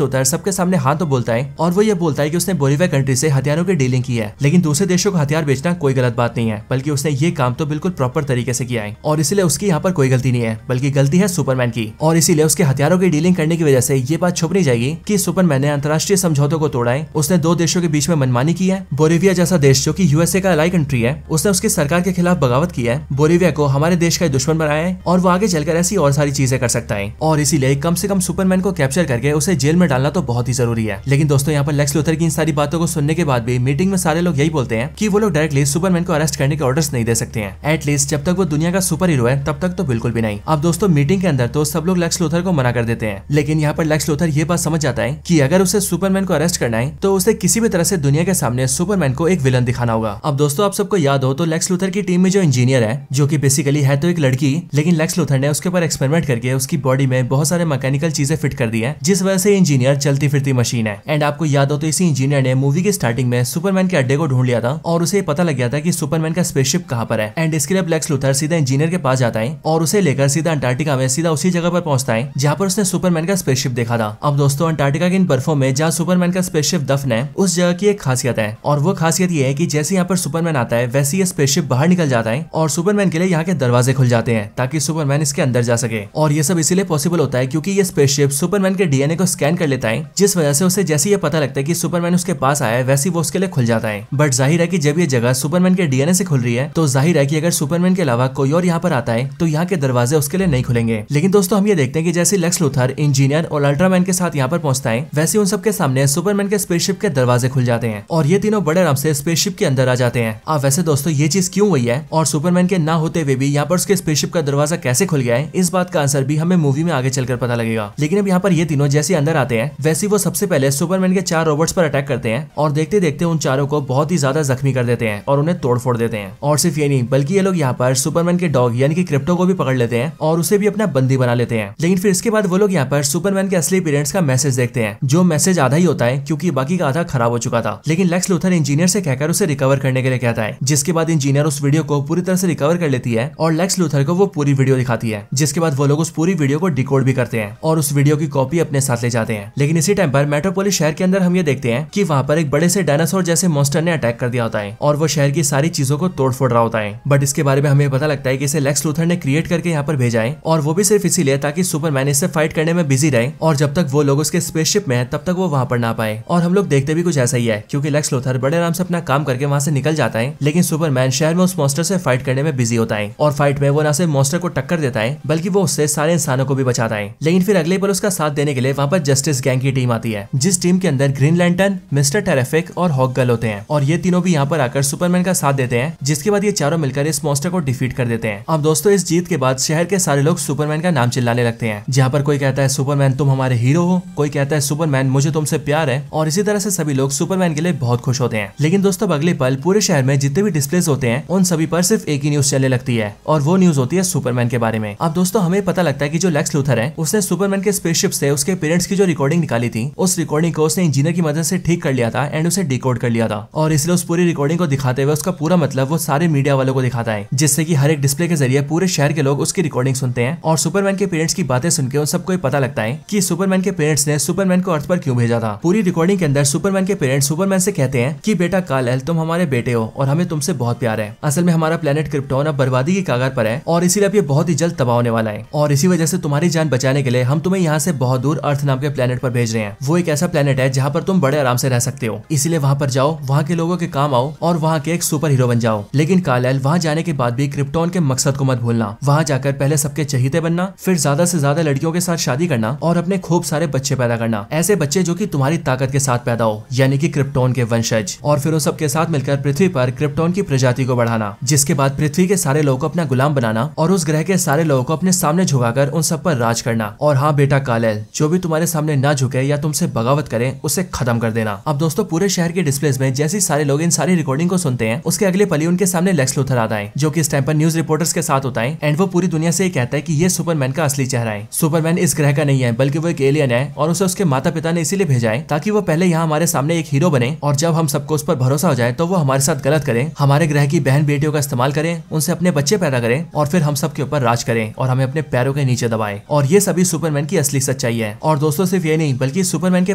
S1: लूथर सबके सामने हाथ तो बोलता है और वो ये बोलता है कि उसने बोलिविया कंट्री से हथियारों की डीलिंग की है, लेकिन दूसरे देशों को हथियार बेचना कोई गलत बात नहीं है, बल्कि उसने ये काम तो बिल्कुल प्रॉपर तरीके से किया है और इसीलिए उसकी यहाँ पर कोई गलती नहीं है, बल्कि गलती है सुपरमैन की। और इसीलिए उसके हथियारों की डीलिंग करने की वजह से ये बात छुप नहीं जाएगी कि सुपरमैन ने अंतर्राष्ट्रीय समझौतों को तोड़ा है, उसने दो देशों के बीच में मनमानी की है। बोलिविया जैसा देश जो कि यूएसए का अलाई कंट्री है, उसने उसकी सरकार के खिलाफ बगावत की है, बोलिविया को हमारे देश का दुश्मन बनाया है और वो आगे चलकर ऐसी और सारी चीजें कर सकता है। और इसीलिए कम से कम सुपरमैन को कैप्चर करके उसे जेल में डालना तो बहुत ही जरूरी है। लेकिन दोस्तों यहाँ पर लेक्स लूथर की इन सारी बातों को सुनने के बाद भी मीटिंग में सारे लोग यही बोलते हैं कि वो लोग डायरेक्टली सुपरमैन को अरेस्ट करने के ऑर्डर्स नहीं दे सकते हैं, एटलीस्ट जब तक वो दुनिया का सुपर हीरो है तब तक तो बिल्कुल भी नहीं। अब दोस्तों मीटिंग के अंदर तो सब लोग लेक्स लूथर को मना कर देते हैं, लेकिन यहाँ पर लेक्स लूथर ये बात समझ जाता है कि अगर उसे सुपरमैन को अरेस्ट करना है तो उसे किसी भी तरह से दुनिया के सामने सुपरमैन को एक विलन दिखाना होगा। अब दोस्तों आप सबको याद हो तो लेक्स लूथर की टीम में जो इंजीनियर है, जो कि बेसिकली है तो एक लड़की, लेकिन लेक्स लूथर ने उसके ऊपर एक्सपेरिमेंट करके उसकी बॉडी में बहुत सारे मैकेनिकल चीजें फिट कर दी है, जिस वजह से इंजीनियर चलती फिरती मशीन है। एंड आपको याद हो तो इसी इंजीनियर ने मूवी के स्टार्टिंग में सुपरमैन के अड्डे को ढूंढ लिया था और उसे पता लग गया था कि सुपरमैन का स्पेसशिप कहाँ पर है। एंड इसके लिए लेक्स लूथर सीधा इंजीनियर के पास जाता है और उसे लेकर सीधा अंटार्कटिका में सीधा उसी जगह पर पहुंचता है जहाँ पर उसने सुपरमैन का स्पेसशिप देखा था। अब दोस्तों अंटार्कटिका के इन बर्फों में जहाँ सुपरमैन का स्पेसशिप दफन है, उस जगह की एक खासियत है और वो खासियत ये है कि जैसे यहाँ पर सुपरमैन आता है वैसे ये स्पेसशिप बाहर निकल जाता है और सुपरमैन के लिए यहाँ के दरवाजे खुल जाते हैं ताकि सुपरमैन इसके अंदर जा सके। और ये सब इसीलिए पॉसिबल होता है क्योंकि ये स्पेसशिप सुपरमैन के डीएनए को स्कैन कर लेता है, जिस वजह से उसे जैसे ये पता लगता है कि सुपरमैन उसके पास आया है वैसे वो उसके लिए खुल जाता है। बट जाहिर है कि जब ये जगह सुपरमैन के डीएनए से खुल रही है तो जाहिर है कि अगर सुपरमैन के अलावा कोई और यहाँ पर आता है तो यहाँ के दरवाजे उसके लिए नहीं खुलेंगे। लेकिन दोस्तों हम ये देखते हैं कि जैसे लेक्स लूथर इंजीनियर और अल्ट्रामैन के साथ यहाँ पर पहुंचता है, वैसे उन सबके सामने सुपरमैन के स्पेसशिप के दरवाजे खुल जाते हैं और ये तीनों बड़े आराम से स्पेसशिप के अंदर आ जाते हैं। अब वैसे दोस्तों ये चीज क्यों हुई है और सुपरमैन के ना होते हुए भी यहाँ पर उसके स्पेसशिप का दरवाजा कैसे खुल गया है, इस बात का आंसर भी हमें मूवी में आगे चलकर पता लगेगा। लेकिन अब यहाँ पर ये तीनों जैसे अंदर आते हैं वैसे वो सबसे पहले सुपरमैन के 4 रोबोट्स पर अटैक करते हैं और देखते देखते उन चारों को बहुत ही ज्यादा जख्मी कर देते हैं और उन्हें तोड़ फोड़ देते हैं। और सिर्फ ये नहीं बल्कि ये लोग यहाँ पर सुपरमैन के डॉग यानी कि क्रिप्टो को भी पकड़ लेते हैं और उसे भी अपना बंदी बना लेते हैं। लेकिन फिर इसके बाद वो लोग यहाँ पर सुपरमैन के असली पेरेंट्स का मैसेज देखते हैं, जो मैसेज आधा ही होता है क्योंकि बाकी का आधा खराब हो चुका था। लेकिन लेक्स लूथर इंजीनियर से कहकर उसे रिकवर करने के लिए कहता है, जिसके बाद इंजीनियर उस वीडियो को पूरी तरह से रिकवर कर लेती है और लेक्स लूथर को वो पूरी वीडियो दिखाती है, जिसके बाद वो लोग उस पूरी वीडियो को डिकोड भी करते हैं और उस वीडियो की कॉपी अपने साथ ले जाते हैं। लेकिन इसी टाइम पर मेट्रोपोलिस शहर के अंदर हम ये देखते हैं कि वहाँ पर एक बड़े से डायनासोर जैसे मॉन्स्टर ने अटैक कर दिया होता है और वो शहर की सारी चीजों को तोड़ फोड़ रहा होता है। बट इसके बारे में हमें पता लगता है कि इसे लेक्स लूथर ने क्रिएट करके यहाँ पर भेजा है और वो भी सिर्फ इसीलिए ताकि सुपरमैन इससे फाइट करने में बिजी रहे और जब तक वो लोग उसके स्पेसशिप में है तब तक वो वहाँ पर ना पाए। और हम लोग देखते भी कुछ ऐसा ही है क्योंकि लेक्स लूथर बड़े आराम से अपना काम करके वहाँ से निकल जाता है, लेकिन सुपरमैन शहर में उस मॉन्स्टर से फाइट करने में बिजी होता है और फाइट में वो ना सिर्फ मॉन्स्टर को टक्कर देता है बल्कि वो उससे सारे इंसानों को भी बचाता है। लेकिन फिर अगले पल उसका साथ देने के लिए वहाँ पर जस्टिस गैंग की टीम आती है, जिस टीम के अंदर ग्रीन लैंटर्न, मिस्टर टेरिफिक और हॉक गर्ल होते हैं और ये तीनों भी यहाँ पर आकर सुपरमैन का साथ देते हैं, जिसके बाद ये चारों मिलकर इस मॉन्स्टर को डिफीट कर देते हैं। अब दोस्तों इस जीत के बाद शहर के सारे लोग सुपरमैन का नाम चिल्लाने लगते हैं, जहाँ पर कोई कहता है सुपरमैन तुम हमारे हीरो हो, कोई कहता है सुपरमैन मुझे तुमसे प्यार है और इसी तरह से सभी लोग सुपरमैन के लिए बहुत खुश होते हैं। लेकिन दोस्तों अगले पल पूरे शहर में जितने भी डिस्प्लेस होते हैं उन सभी पर सिर्फ एक ही न्यूज चलने लगती है और वो न्यूज होती है सुपरमैन के बारे में। अब दोस्तों हमें पता लगता लगता है कि जो लेक्स लूथर है उसने सुपरमैन के स्पेसशिप से उसके पेरेंट्स की जो रिकॉर्डिंग निकाली थी उस रिकॉर्डिंग को उसने इंजीनियर की मदद से ठीक कर लिया था एंड उसे डिकोड कर लिया था। और इसलिए उस पूरी रिकॉर्डिंग को दिखाते हुए उसका पूरा मतलब वो सारे मीडिया वालों को दिखाता है, जिससे कि हर एक डिस्प्ले के जरिए पूरे शहर के लोग उसकी रिकॉर्डिंग सुनते हैं और सुपरमैन के पेरेंट्स की बातें सुनकर उन सबको पता लगता है कि सुपरमैन के पेरेंट्स ने सुपरमैन को अर्थ पर क्यों भेजा था। पूरी रिकॉर्डिंग के अंदर सुपरमैन के पेरेंट्स सुपरमैन से कहते हैं कि बेटा काल-एल तुम हमारे बेटे हो और हमें तुमसे बहुत प्यार है। असल में हमारा प्लेनेट क्रिप्टोन अब बर्बादी की कगार पर है और इसीलिए अब ये बहुत ही जल्द तबाह होने वाला है और इसी वजह से तुम्हारी जान बचाने के लिए हम तुम्हें यहाँ से बहुत दूर अर्थ नाम के प्लेनेट पर भेज रहे हैं। वो एक ऐसा प्लेनेट है जहाँ पर तुम बड़े आराम से रह सकते हो, इसीलिए वहाँ पर जाओ, वहाँ के लोगों के काम आओ और वहाँ के एक सुपर हीरो बन जाओ। लेकिन काल-एल वहाँ जाने के बाद भी क्रिप्टोन के मकसद को मत भूलना। वहाँ जाकर पहले सबके चहीते बनना, फिर ज्यादा से ज्यादा लड़कियों के साथ शादी करना और अपने खूब सारे बच्चे पैदा करना, ऐसे बच्चे जो कि तुम्हारी ताकत के साथ पैदा हो, यानी कि क्रिप्टोन के वंशज। और फिर उन सबके साथ मिलकर पृथ्वी पर क्रिप्टोन की प्रजाति को बढ़ाना, जिसके बाद पृथ्वी के सारे लोगों को अपना गुलाम बनाना और उस ग्रह के सारे लोगों को अपने सामने झुकाकर उन सब पर राज करना। और हाँ बेटा काल-एल, जो भी तुम्हारे सामने ना झुके या तुमसे बगावत करे उसे खत्म कर देना। अब दोस्तों पूरे शहर के डिस्प्लेस में जैसे सारे लोग इन सारी रिकॉर्डिंग को सुनते हैं, उसके अगले पल ही उनके सामने लेक्स लूथर आता है, जो कि इस टाइम पर न्यूज रिपोर्टर्स के साथ होता है एंड वो पूरी दुनिया से कहता है कि ये सुपरमैन का असली चेहरा है। सुपरमैन इस ग्रह का नहीं है बल्कि वो एक एलियन है और उसे उसके माता पिता ने इसीलिए भेजा है ताकि वो पहले यहाँ हमारे सामने एक हीरो बने और जब हम सबको उस पर भरोसा हो जाए तो वो हमारे साथ गलत करें, हमारे ग्रह की बहन बेटियों का इस्तेमाल करें, उनसे अपने बच्चे पैदा करें और फिर हम सबके ऊपर राज करें और हमें अपने पैरों के नीचे दबाएं। और ये सभी सुपरमैन की असली सच्चाई है। और दोस्तों सिर्फ ये नहीं बल्कि सुपरमैन के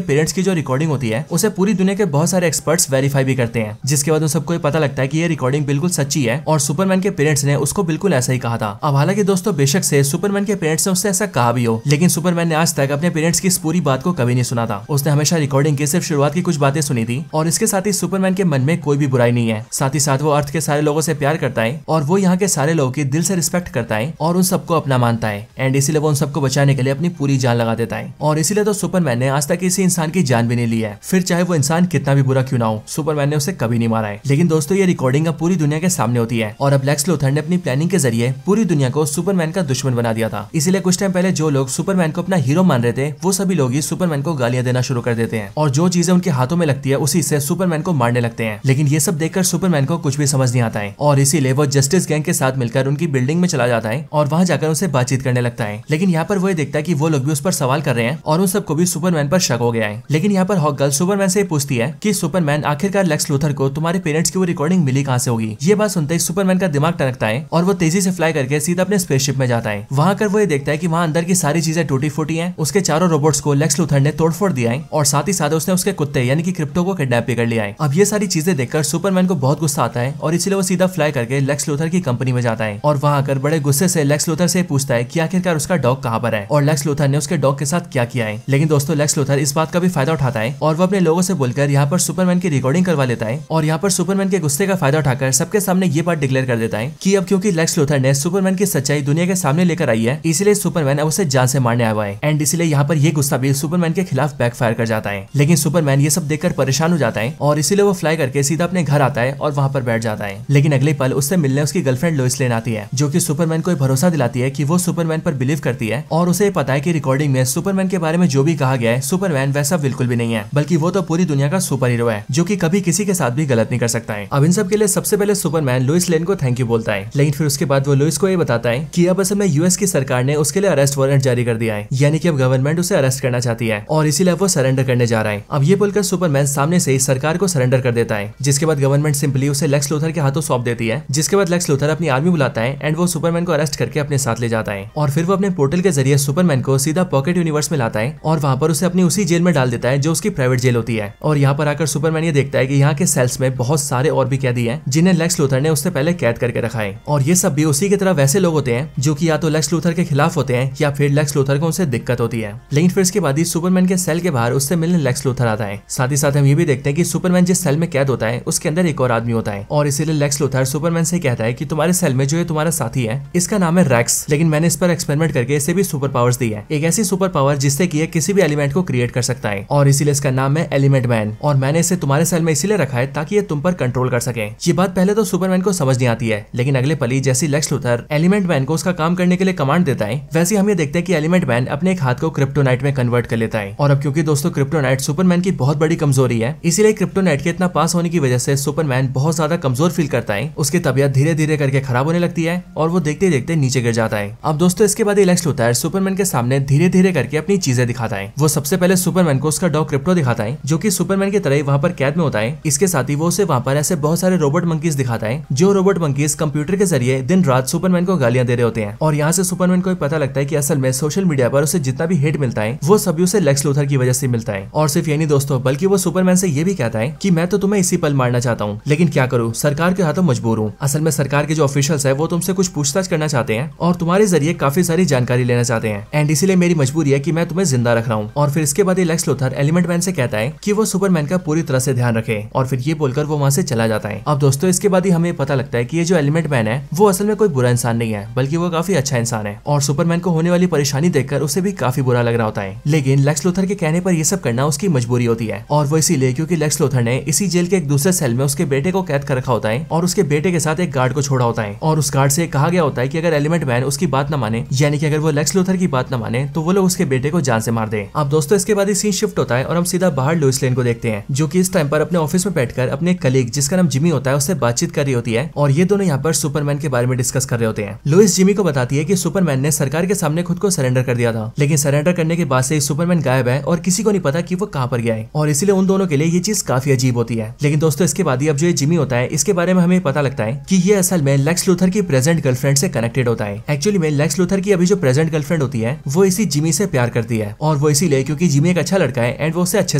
S1: पेरेंट्स की जो रिकॉर्डिंग होती है उसे पूरी दुनिया के बहुत सारे एक्सपर्ट्स वेरीफाई भी करते हैं, जिसके बाद उन सबको पता लगता है कि ये रिकॉर्डिंग बिल्कुल सच्ची है और सुपरमैन के पेरेंट्स ने उसको बिल्कुल ऐसा ही कहा था। अब हालांकि दोस्तों बेशक से सुपरमैन के पेरेंट्स ने उससे ऐसा कहा भी हो, लेकिन सुपरमैन ने आज तक अपने पेरेंट्स की इस पूरी बात को कभी नहीं सुना था। उसने हमेशा रिकॉर्डिंग की सिर्फ शुरुआत की कुछ बातें सुनी थी और इसके साथ ही सुपरमैन के मन में कोई भी बुराई नहीं है। साथ ही साथ वो अर्थ के सारे लोगों से प्यार करता है और वो यहाँ के सारे लोगों की दिल से रिस्पेक्ट करता है और उन सबको अपना मानता है एंड इसीलिए वो उन सबको बचाने के लिए अपनी पूरी जान लगा देता है। और इसीलिए तो सुपरमैन ने आज तक किसी इंसान की जान भी नहीं ली है, फिर चाहे वो इंसान कितना भी बुरा क्यों ना हो, सुपरमैन ने उसे कभी नहीं मारा है। लेकिन दोस्तों ये रिकॉर्डिंग अब पूरी दुनिया के सामने होती है और अब लेक्स लूथर ने अपनी प्लानिंग के जरिए पूरी दुनिया को सुपरमैन का दुश्मन बना दिया था। इसीलिए कुछ टाइम पहले जो लोग सुपरमैन को अपना हीरो मान रहे थे वो सभी लोग ही सुपरमैन को गालियां देना शुरू कर देते हैं और जो चीजें उनके हाथों में लगती है उसी से सुपरमैन को मारने लगते हैं। लेकिन ये सब देखकर सुपरमैन को कुछ भी समझ नहीं आता है और इसीलिए वो जस्टिस गैंग के साथ मिलकर उनकी बिल्डिंग में चला जाता है और वहां जाकर उनसे बातचीत करने लगता है। लेकिन यहाँ पर वो देखता है कि वो लोग भी उस पर सवाल कर रहे हैं और उन सबको भी सुपरमैन पर शक हो गया है। लेकिन यहाँ पर हॉकगर्ल सुपरमैन से पूछती है कि सुपरमैन आखिरकार लेक्स लूथर को तुम्हारे पेरेंट्स की वो रिकॉर्डिंग मिली कहाँ से होगी। ये बात सुनते ही सुपरमैन का दिमाग टनकता है और वो तेजी से फ्लाई करके सीधा अपने स्पेसशिप में जाता है। वहां कर वो ये देखता है कि वहां अंदर की सारी चीजें टूटी फूटी हैं, उसके चारों रोबोट्स को लेक्स लूथर ने तोड़फोड़ दिया है और साथ ही साथ उसने उसके कुत्ते यानी कि क्रिप्टो को किडनैप भी कर लिया है। अब ये सारी चीजें देखकर सुपरमैन को बहुत गुस्सा आता है और इसलिए वो सीधा फ्लाई करके लेक्स लूथर की कंपनी में जाता है और वहां आकर बड़े गुस्से से लेक्स लूथर से पूछता है कि आखिरकार उसका डॉग कहाँ पर है और लेक्स लूथर ने उसके डॉग के साथ क्या किया है। लेकिन दोस्तों लेक्स लूथर इस बात का भी फायदा उठाता है और वो अपने लोगों से बोलकर यहाँ पर सुपरमैन की रिकॉर्डिंग करवा लेता है और यहाँ पर सुपरमैन के गुस्से का फायदा उठाकर सबके सामने ये बात डिक्लेयर कर देता है कि अब क्योंकि लेक्स लूथर ने सुपरमैन की सच्चाई दुनिया के सामने लेकर आई है, इसलिए सुपरमैन अब उसे जान से मारने आया है एंड इसलिए यहाँ पर ये गुस्सा भी सुपरमैन के खिलाफ बैकफायर कर जाता है। लेकिन सुपरमैन ये सब देखकर परेशान हो जाता है और इसीलिए वो फ्लाई करके सीधा अपने घर आता है और वहाँ पर बैठ जाता है। लेकिन अगले पल उससे मिलने उसकी गर्लफ्रेंड लोइस लेन आती है, जो कि सुपरमैन को भरोसा दिलाती है कि वो सुपरमैन पर बिलीव करती है और उसे पता है कि रिकॉर्डिंग में सुपरमैन के बारे में जो भी कहा गया है सुपरमैन वैसा बिल्कुल भी नहीं है, बल्कि वो तो पूरी दुनिया का सुपर हीरो है जो कि कभी किसी के साथ भी गलत नहीं कर सकता है। अब इन सब के लिए सबसे पहले सुपरमैन लोइस लेन को थैंक यू बोलता है, लेकिन फिर उसके बाद वो लोइस को ये बताता है कि अब असल में यूएस की सरकार ने उसके लिए अरेस्ट वारंट जारी कर दिया है, यानी कि अब गवर्नमेंट उसे अरेस्ट करना चाहती है और इसीलिए वो सरेंडर करने जा रहा है। अब ये बोलकर सुपरमैन सामने से ही सरकार को सरेंडर कर देता है, जिसके बाद गवर्नमेंट सिंपली उसे लेक्स लूथर के हाथों सौंप देती है, जिसके बाद लेक्स लूथर अपनी आर्मी बुलाता है एंड वो सुपरमैन को अरेस्ट करके अपने साथ ले जाता है और फिर वो अपने पोर्टल के जरिए सुपरमैन को सीधा पॉकेट यूनिवर्स में लाता है और वहाँ पर उसे अपनी उसी जेल में डाल देता है जो उसकी प्राइवेट जेल होती है। और यहाँ पर आकर सुपरमैन ये देखता है कि यहाँ के सेल्स में बहुत सारे और भी कैदी हैं जिन्हें लेक्स लूथर ने उससे पहले कैद करके रखा है और ये सब भी उसी की तरह वैसे लोग होते हैं जो कि या तो लेक्स लूथर के खिलाफ होते हैं या फिर लेक्स लूथर को उनसे दिक्कत होती है। लेकिन फिर इसके बाद ही सुपरमैन के सेल के बाहर उससे मिलने लेक्स लूथर आता है। साथ ही साथ हम ये भी देखते हैं कि सुपरमैन जिस सेल में कैद होता है उसके अंदर एक और आदमी होता है और इसीलिए लेक्स लूथर सुपरमैन से कहता है कि तुम्हारे सेल में जो ये तुम्हारा साथी है इसका नाम है रैक्स, लेकिन मैंने इस पर एक्सपेरिमेंट करके इसे भी सुपर पावर्स दी है, एक ऐसी सुपर पावर जिससे कि ये किसी भी एलिमेंट को क्रिएट कर सकता है और इसीलिए इसका नाम है एलिमेंट मैन और मैंने इसे तुम्हारे सेल में इसीलिए रखा है ताकि ये तुम पर कंट्रोल कर सके। ये बात पहले तो सुपरमैन को समझ नहीं आती है, लेकिन अगले पल ही जैसे लेक्स लूथर एलिमेंट मैन को उसका काम करने के लिए कमांड देता है, वैसे हम ये देखते हैं कि एलिमेंट मैन अपने एक हाथ को क्रिप्टोनाइट में कन्वर्ट कर लेता है। और अब क्योंकि दोस्तों क्रिप्टोनाइट सुपरमैन की बहुत बड़ी कमजोरी है, इसीलिए क्रिप्टोनाइट के इतना पास होने की वजह से सुपरमैन बहुत ज्यादा कमजोर फील करता है, उसकी तबीयत धीरे धीरे करके खराब होने लगती है और वो देखते देखते नीचे गिर जाता है। अब दोस्तों इसके इसके बाद लेक्स लूथर सुपरमैन के सामने धीरे धीरे करके अपनी चीजें दिखाता है। वो सबसे पहले सुपरमैन को उसका डॉग क्रिप्टो दिखाता है, जो कि सुपरमैन की तरह ही वहाँ पर कैद में होता है। इसके साथ ही वो उसे वहाँ पर ऐसे बहुत सारे रोबोट मंकीज दिखाता है, जो रोबोट मंकीज कंप्यूटर के जरिए दिन रात सुपरमैन को गालियां दे रहे होते हैं। और यहाँ से सुपरमैन को पता लगता है कि असल में सोशल मीडिया पर उसे जितना भी हेट मिलता है वो सभी उसे लेक्स लूथर की वजह से मिलता है। और सिर्फ ये नहीं दोस्तों, बल्कि वो सुपरमैन से ये भी कहता है कि मैं तो तुम्हें इसी पल मारना चाहता हूँ, लेकिन क्या करूँ, सरकार के हाथों मजबूर हूँ। असल में सरकार के जो ऑफिशियल्स है वो तुमसे कुछ पूछताछ करना चाहते हैं और तुम्हारे जरिए काफी सारी जानकारी लेना चाहते हैं, एंड इसीलिए मेरी मजबूरी है कि मैं तुम्हें जिंदा रख रहा हूँ। और फिर इसके बाद लेक्स लूथर एलिमेंट मैन से कहता है कि वो सुपरमैन का पूरी तरह से ध्यान रखे, और फिर ये बोलकर वो वहाँ से चला जाता है। अब दोस्तों इसके बाद ही हमें पता लगता है कि ये जो एलिमेंट मैन है वो असल में कोई बुरा इंसान नहीं है, बल्कि वो काफी अच्छा इंसान है। और सुपरमैन को होने वाली परेशानी देखकर उसे भी काफी बुरा लग रहा होता है, लेकिन लेक्स लूथर के कहने पर ये सब करना उसकी मजबूरी होती है। और वो इसीलिए क्योंकि लेक्स लूथर ने इसी जेल के एक दूसरे सेल में उसके बेटे को कैद कर रखा होता है और उसके बेटे के साथ एक गार्ड को छोड़ा होता है। और उस गार्ड से कहा गया होता है कि अगर एलिमेंट मैन उसकी बात न माने, यानी कि अगर वो लेक्स लूथर की बात न माने, तो वो लोग उसके बेटे को जान से मार दे। अब दोस्तों इसके बाद सीन शिफ्ट होता है और हम सीधा बाहर लुइस लेन को देखते हैं, जो कि इस टाइम पर अपने ऑफिस में बैठकर अपने कलीग जिसका नाम जिमी होता है उससे बातचीत कर रही होती है। और ये दोनों यहाँ पर सुपरमैन के बारे में डिस्कस कर रहे होते हैं। लुइस जिमी को बताती है कि सुपरमैन ने सरकार के सामने खुद को सरेंडर कर दिया था, लेकिन सरेंडर करने के बाद से सुपरमैन गायब है और किसी को नहीं पता कि वो कहाँ पर गया है। और इसलिए उन दोनों के लिए ये चीज काफी अजीब होती है। लेकिन दोस्तों इसके बाद ही अब जो ये जिमी होता है इसके बारे में हमें पता लगता है कि ये असल में लेक्स लूथर की प्रेजेंट गर्लफ्रेंड से कनेक्टेड होता है। एक्चुअली में लेक्स लूथर की अभी जो प्रेजेंट गर्लफ्रेंड होती है वो इसी जिमी से प्यार करती है, और वो इसीलिए क्योंकि जिमी एक अच्छा लड़का है एंड वो उससे अच्छे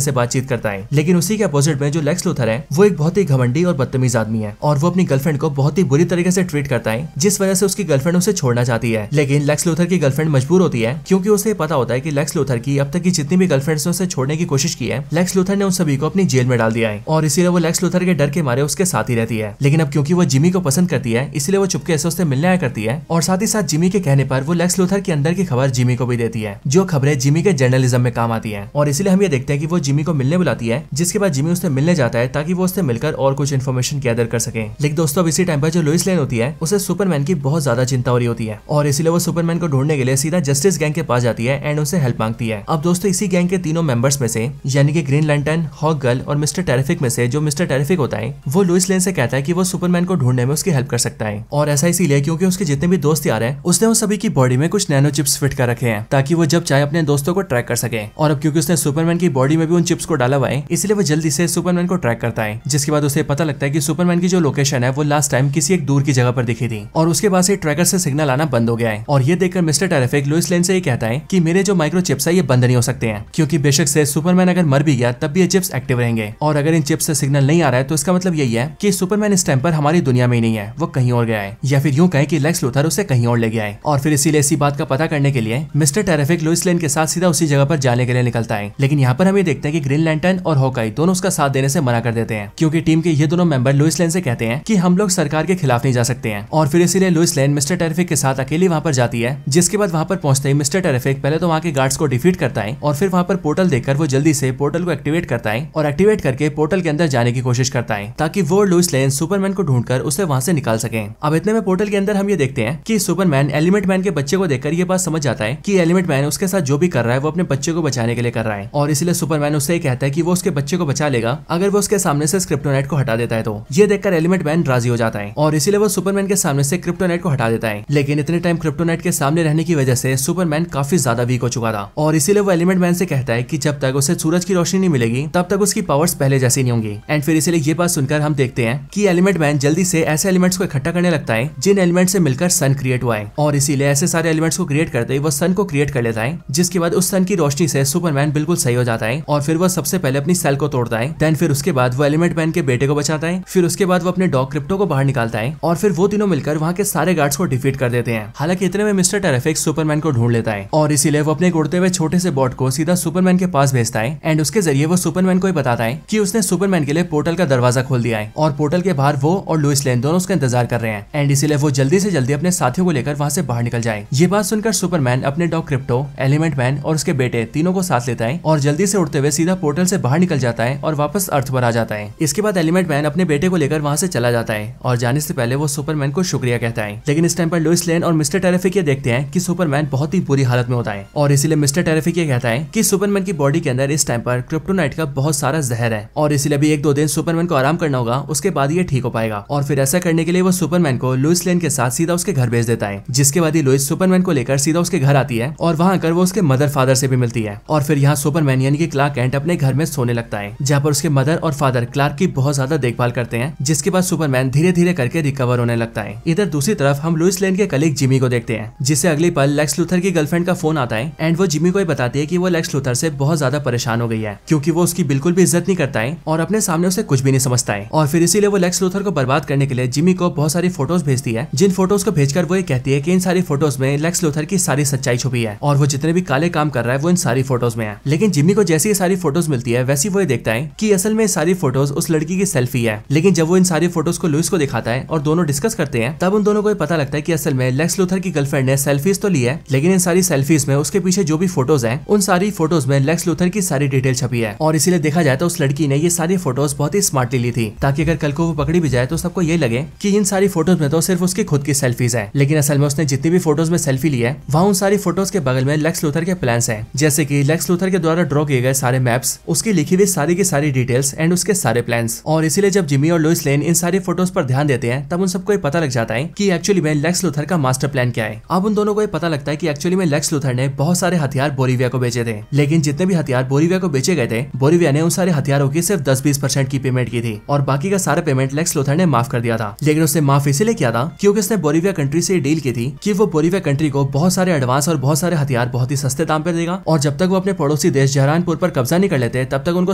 S1: से बातचीत करता है। लेकिन उसी के अपोजिट में जो लेक्स लूथर है वो एक बहुत ही घमंडी और बदतमीज आदमी है, और वो अपनी गर्लफ्रेंड को बहुत ही बुरी तरीके से ट्रीट करता है, जिस वजह से उसकी गर्लफ्रेंड उसे छोड़ना चाहती है। लेकिन लेक्स लूथर की गर्लफ्रेंड मजबूर होती है, क्योंकि उसे पता होता है कि लेक्स लूथर की अब तक की जितनी भी गर्लफ्रेंड्स उसे छोड़ने की कोशिश की है, लेक्स लूथर ने उन सभी को अपनी जेल में डाल दिया है, और इसीलिए वो लेक्स लूथर के डर के मारे उसके साथ ही रहती है। लेकिन अब क्योंकि वो जिमी को पसंद करती है, इसलिए वो चुपके से उससे मिलने आया करती है, और साथ ही साथ जिमी के कहने पर वो लेक्स लूथर के अंदर की खबर जिमी को भी देती है, जो खबरें जिमी के जर्नलिज्म में काम आती है। और इसलिए हम ये देखते हैं कि वो जिमी को मिलने बुलाती है, जिसके बाद जिमी उससे मिलने जाता है ताकि वो उससे मिलकर और कुछ इन्फॉर्मेशन गैदर कर सके। लेकिन दोस्तों अब इसी टाइम पर जो लुइस लेन होती है उसे सुपरमैन की बहुत ज्यादा चिंता हो रही होती है, और इसलिए वो सुपरमैन को ढूंढने के लिए सीधा जस्टिस गैंग के पास जाती है एंड उनसे हेल्प मांगती है। अब दोस्तों इसी गैंग के तीनों मेंबर्स में से, यानी कि ग्रीन लैंटर्न, हॉक गर्ल और मिस्टर टेरिफिक में से जो मिस्टर टेरिफिक होता है वो लुइस लेन से कहता है कि वो सुपरमैन को ढूंढने में उसकी हेल्प कर सकता है। और ऐसा इसीलिए क्योंकि उसके जितने भी दोस्त यार हैं उसने उन सभी की बॉडी में कुछ नैनो चिप्स फिट कर रखे हैं, ताकि वो जब चाहे अपने दोस्तों को ट्रैक कर सके। और अब क्योंकि उसने सुपरमैन की बॉडी में भी उन चिप्स को डाला हुआ है, इसलिए वो जल्दी से सुपरमैन को ट्रैक करता है। जिसके बाद उसे पता लगता है कि सुपरमैन की जो लोकेशन है वो लास्ट टाइम किसी एक दूर की जगह पर दिखी थी, और उसके बाद से ट्रैकर से सिग्नल आना बंद हो गया है। और ये देखकर मिस्टर टेरिफिक लुइस लेन से ये कहता है कि मेरे जो माइक्रो चिप्स है ये बंद नहीं हो सकते हैं, क्योंकि बेशक से सुपरमैन अगर मर भी गया तब भी ये चिप्स एक्टिव रहेंगे, और अगर इन चिप्स से सिग्नल नहीं आ रहा है तो इसका मतलब यही है कि सुपरमैन इस टाइम पर हमारी दुनिया में ही नहीं है, वो कहीं और गया है, या फिर यूं कहें कि लेक्स लूथर उसे कहीं और ले गया है। और फिर इसीलिए इसी बात का पता करने के लिए मिस्टर टेरिफिक लुइस लेन के साथ सीधा उसी जगह पर जाने के लिए निकलता है। लेकिन यहाँ पर हमें देखते हैं कि ग्रीन लैंटर्न और हॉकाई दोनों उसका साथ देने से मना कर देते हैं, क्योंकि टीम के ये दोनों मेंबर लुइस लेन से कहते हैं कि हम लोग सरकार के खिलाफ नहीं जा सकते हैं। और फिर इसीलिए लुइस लेन मिस्टर टेरिफिक के साथ अकेली वहाँ पर जाती है, जिसके बाद वहाँ पर पहुंचते ही मिस्टर टेरिफिक पहले तो वहाँ के गार्ड्स को डिफीट करता है, और फिर वहाँ पर पोर्टल देखकर वो जल्दी से पोर्टल को एक्टिवेट करता है, और एक्टिवेट करके पोर्टल के अंदर जाने की कोशिश करता है, ताकि वो लुइस लेन सुपरमैन को ढूंढकर उसे वहाँ से निकाल सके। अब इतने में पोर्टल के अंदर हम ये देखते हैं कि सुपरमैन एलिमेंट मैन के बच्चे को देखकर ये बात समझ जाता है कि एलिमेंट मैन उसके साथ जो भी कर रहा है वो अपने बच्चे को बचाने के लिए कर रहा है, और इसलिए सुपरमैन उससे कहता है कि वो उसके बच्चे को बचा लेगा अगर वो उसके सामने से क्रिप्टोनाइट को हटा देता है। तो ये देखकर एलिमेंट मैन राजी हो जाता है, और इसीलिए वो सुपरमैन के सामने से क्रिप्टोनाइट को हटा देता है। लेकिन इतने टाइम क्रिप्टोनाइट के सामने रहने की वजह से सुपरमैन काफी ज्यादा वीक हो चुका था, और इसीलिए वो एलिमेंट मैन से कहता है कि जब तक उसे सूरज की रोशनी नहीं मिलेगी तब तक उसकी पावर्स पहले जैसी नहीं होंगी। एंड फिर इसीलिए ये बात सुनकर हम देखते हैं कि एलिमेंट मैन जल्दी से ऐसे एलिमेंट्स को इकट्ठा करने लगता है जिन एलिमेंट से मिलकर सन क्रिएट हुआ है, और इसीलिए ऐसे सारे एलिमेंट्स को क्रिएट करते ही वो सन को क्रिएट कर लेता है, जिसके बाद उस सन की रोशनी से सुपरमैन बिल्कुल सही हो जाता है, और फिर वो सबसे पहले अपनी सेल को तोड़ता है। देन फिर उसके बाद वो एलिमेंट मैन के बेटे को बचाता है, फिर उसके बाद वो अपने डॉग क्रिप्टो को बाहर निकालता है, और फिर वो तीनों मिलकर वहाँ के सारे गार्ड्स को डिफीट कर देते हैं। हालांकि इतने में मिस्टर टेरिफिक सुपरमैन को ढूंढ लेता है, और इसीलिए वो अपने उड़ते हुए छोटे से बॉट को सीधा सुपरमैन के पास भेजता है, एंड उसके जरिए वो सुपरमैन को बताता है कि उसने सुपरमैन के लिए पोर्टल का दरवाजा खोल दिया है, और पोर्टल के बाहर वो और लुइस लेन दोनों उसका इंतजार कर रहे हैं, एंड इसीलिए वो जल्दी से जल्दी अपने साथियों को लेकर वहाँ से बाहर निकल जाए। ये बात सुनकर सुपरमैन अपने डॉग क्रिप्टो, एलिमेंट मैन और उसके बेटे तीनों को साथ लेता है, और जल्दी से उड़ते हुए सीधा पोर्टल से बाहर निकल जाता है और वापस अर्थ पर आ जाता है। इसके बाद एलिमेंट मैन अपने बेटे को लेकर वहाँ से चला जाता है, और जाने से पहले वो सुपरमैन को शुक्रिया कहता है। लेकिन इस टाइम पर लुइस लेन और मिस्टर टेरिफिक ये देखते हैं कि सुपरमैन बहुत ही बुरी हालत में होता है, और इसीलिए मिस्टर टेरिफिक ये कहता है कि सुपरमैन की बॉडी के अंदर इस टाइम पर क्रिप्टोनाइट का बहुत सारा जहर है, और इसीलिए भी 1-2 दिन सुपरमैन को आराम करना होगा, उसके बाद ये ठीक हो पाएगा। और फिर ऐसा करने के लिए वो सुपरमैन को लुइस लेन के साथ सीधा उसके घर भेज देता है, जिसके बाद ही लुइस सुपरमैन को लेकर सीधा उसके घर आती है और वहाँ आकर वो उसके मदर फादर से भी मिलती है। और फिर यहाँ सुपरमैन यानी कि क्लार्क कैंट अपने घर में सोने लगता है, जहाँ पर उसके मदर और फादर क्लार्क की बहुत ज्यादा देखभाल करते हैं, जिसके बाद सुपरमैन धीरे धीरे करके रिकवर होने लगता है। इधर दूसरी तरफ हम लुइस लेन के कलीग जिमी को देखते हैं, जिससे अगली पल लेक्स लूथर की गर्लफ्रेंड का फोन आता है एंड वो जिमी को ये बताती है कि वो लेक्स लूथर से बहुत ज्यादा परेशान हो गई है, क्योंकि वो उसकी बिल्कुल भी इज्जत नहीं करता है और अपने सामने उसे कुछ भी नहीं समझता है। और फिर इसीलिए वो लेक्स लूथर को बर्बाद करने के लिए जिमी को बहुत सारी फोटोज भेजती है, जिन फोटोज को भेजकर वो ये कहती है कि इन सारी फोटोज में लेक्स लूथर की सारी सच्चाई छुपी है और वो जितने भी काले काम कर रहा है वो इन सारी फोटोज में है। लेकिन जिमी को जैसी ये सारी फोटोज मिलती है वैसी वो ये देखता है कि असल में सारी फोटोज उस लड़की की सेल्फी है। लेकिन जब वो इन सारी फोटोज को लुइस को दिखाता है और दोनों डिस्कस करते हैं, तब उन दोनों को पता लगता है कि असल में लेक्स लूथर की गर्लफ्रेंड ने सेल्फीज तो ली है, लेकिन इन सारी सेल्फीज में उसके पीछे जो भी फोटोज हैं उन सारी फोटोज में लेक्स लूथर की सारी डिटेल छपी है। और इसीलिए देखा जाए तो उस लड़की ने ये सारी फोटोज बहुत ही स्मार्टली ली थी, ताकि अगर कल को वो पकड़ी भी जाए तो सबको ये लगे कि इन सारी फोटोज में तो सिर्फ उसकी खुद की सेल्फीज है। लेकिन असल में उसने जितनी भी फोटोज में सेल्फी ली है वहाँ उन सारी फोटोज के बगल में लेक्स लूथर के प्लान्स हैं, जैसे कि लेक्स लूथर के द्वारा ड्रॉ किए गए सारे मैप्स, उसकी लिखी हुई सारी की सारी डिटेल्स एंड उसके सारे प्लान्स। और इसीलिए जब जिमी और लुइस लेन इन सारी फोटोज पर ध्यान देते हैं तब उन सबको पता लग जाता है कि एक्चुअली में लेक्स लूथर का मास्टर प्लान क्या है। अब उन दोनों को पता लगता है कि एक्चुअली में लेक्स लूथर ने बहुत सारे हथियार बोरिविया को बेचे थे, लेकिन जितने भी हथियार बोरिविया को बेचे गए थे बोरिविया ने उन सारे हथियारों की सिर्फ 10-20% की पेमेंट की थी और बाकी का सारा पेमेंट लेक्स लूथर ने माफ कर दिया था। लेकिन उसने माफ इसलिए किया था क्योंकि उसने बोरिविया कंट्री से डील की थी कि वो बोरिविया कंट्री को बहुत सारे एडवांस और बहुत सारे हथियार बहुत ही सस्ते दाम पर देगा और जब तक वो अपने पड़ोसी देश जहरानपुर पर कब्जा नहीं कर लेते तब तक उनको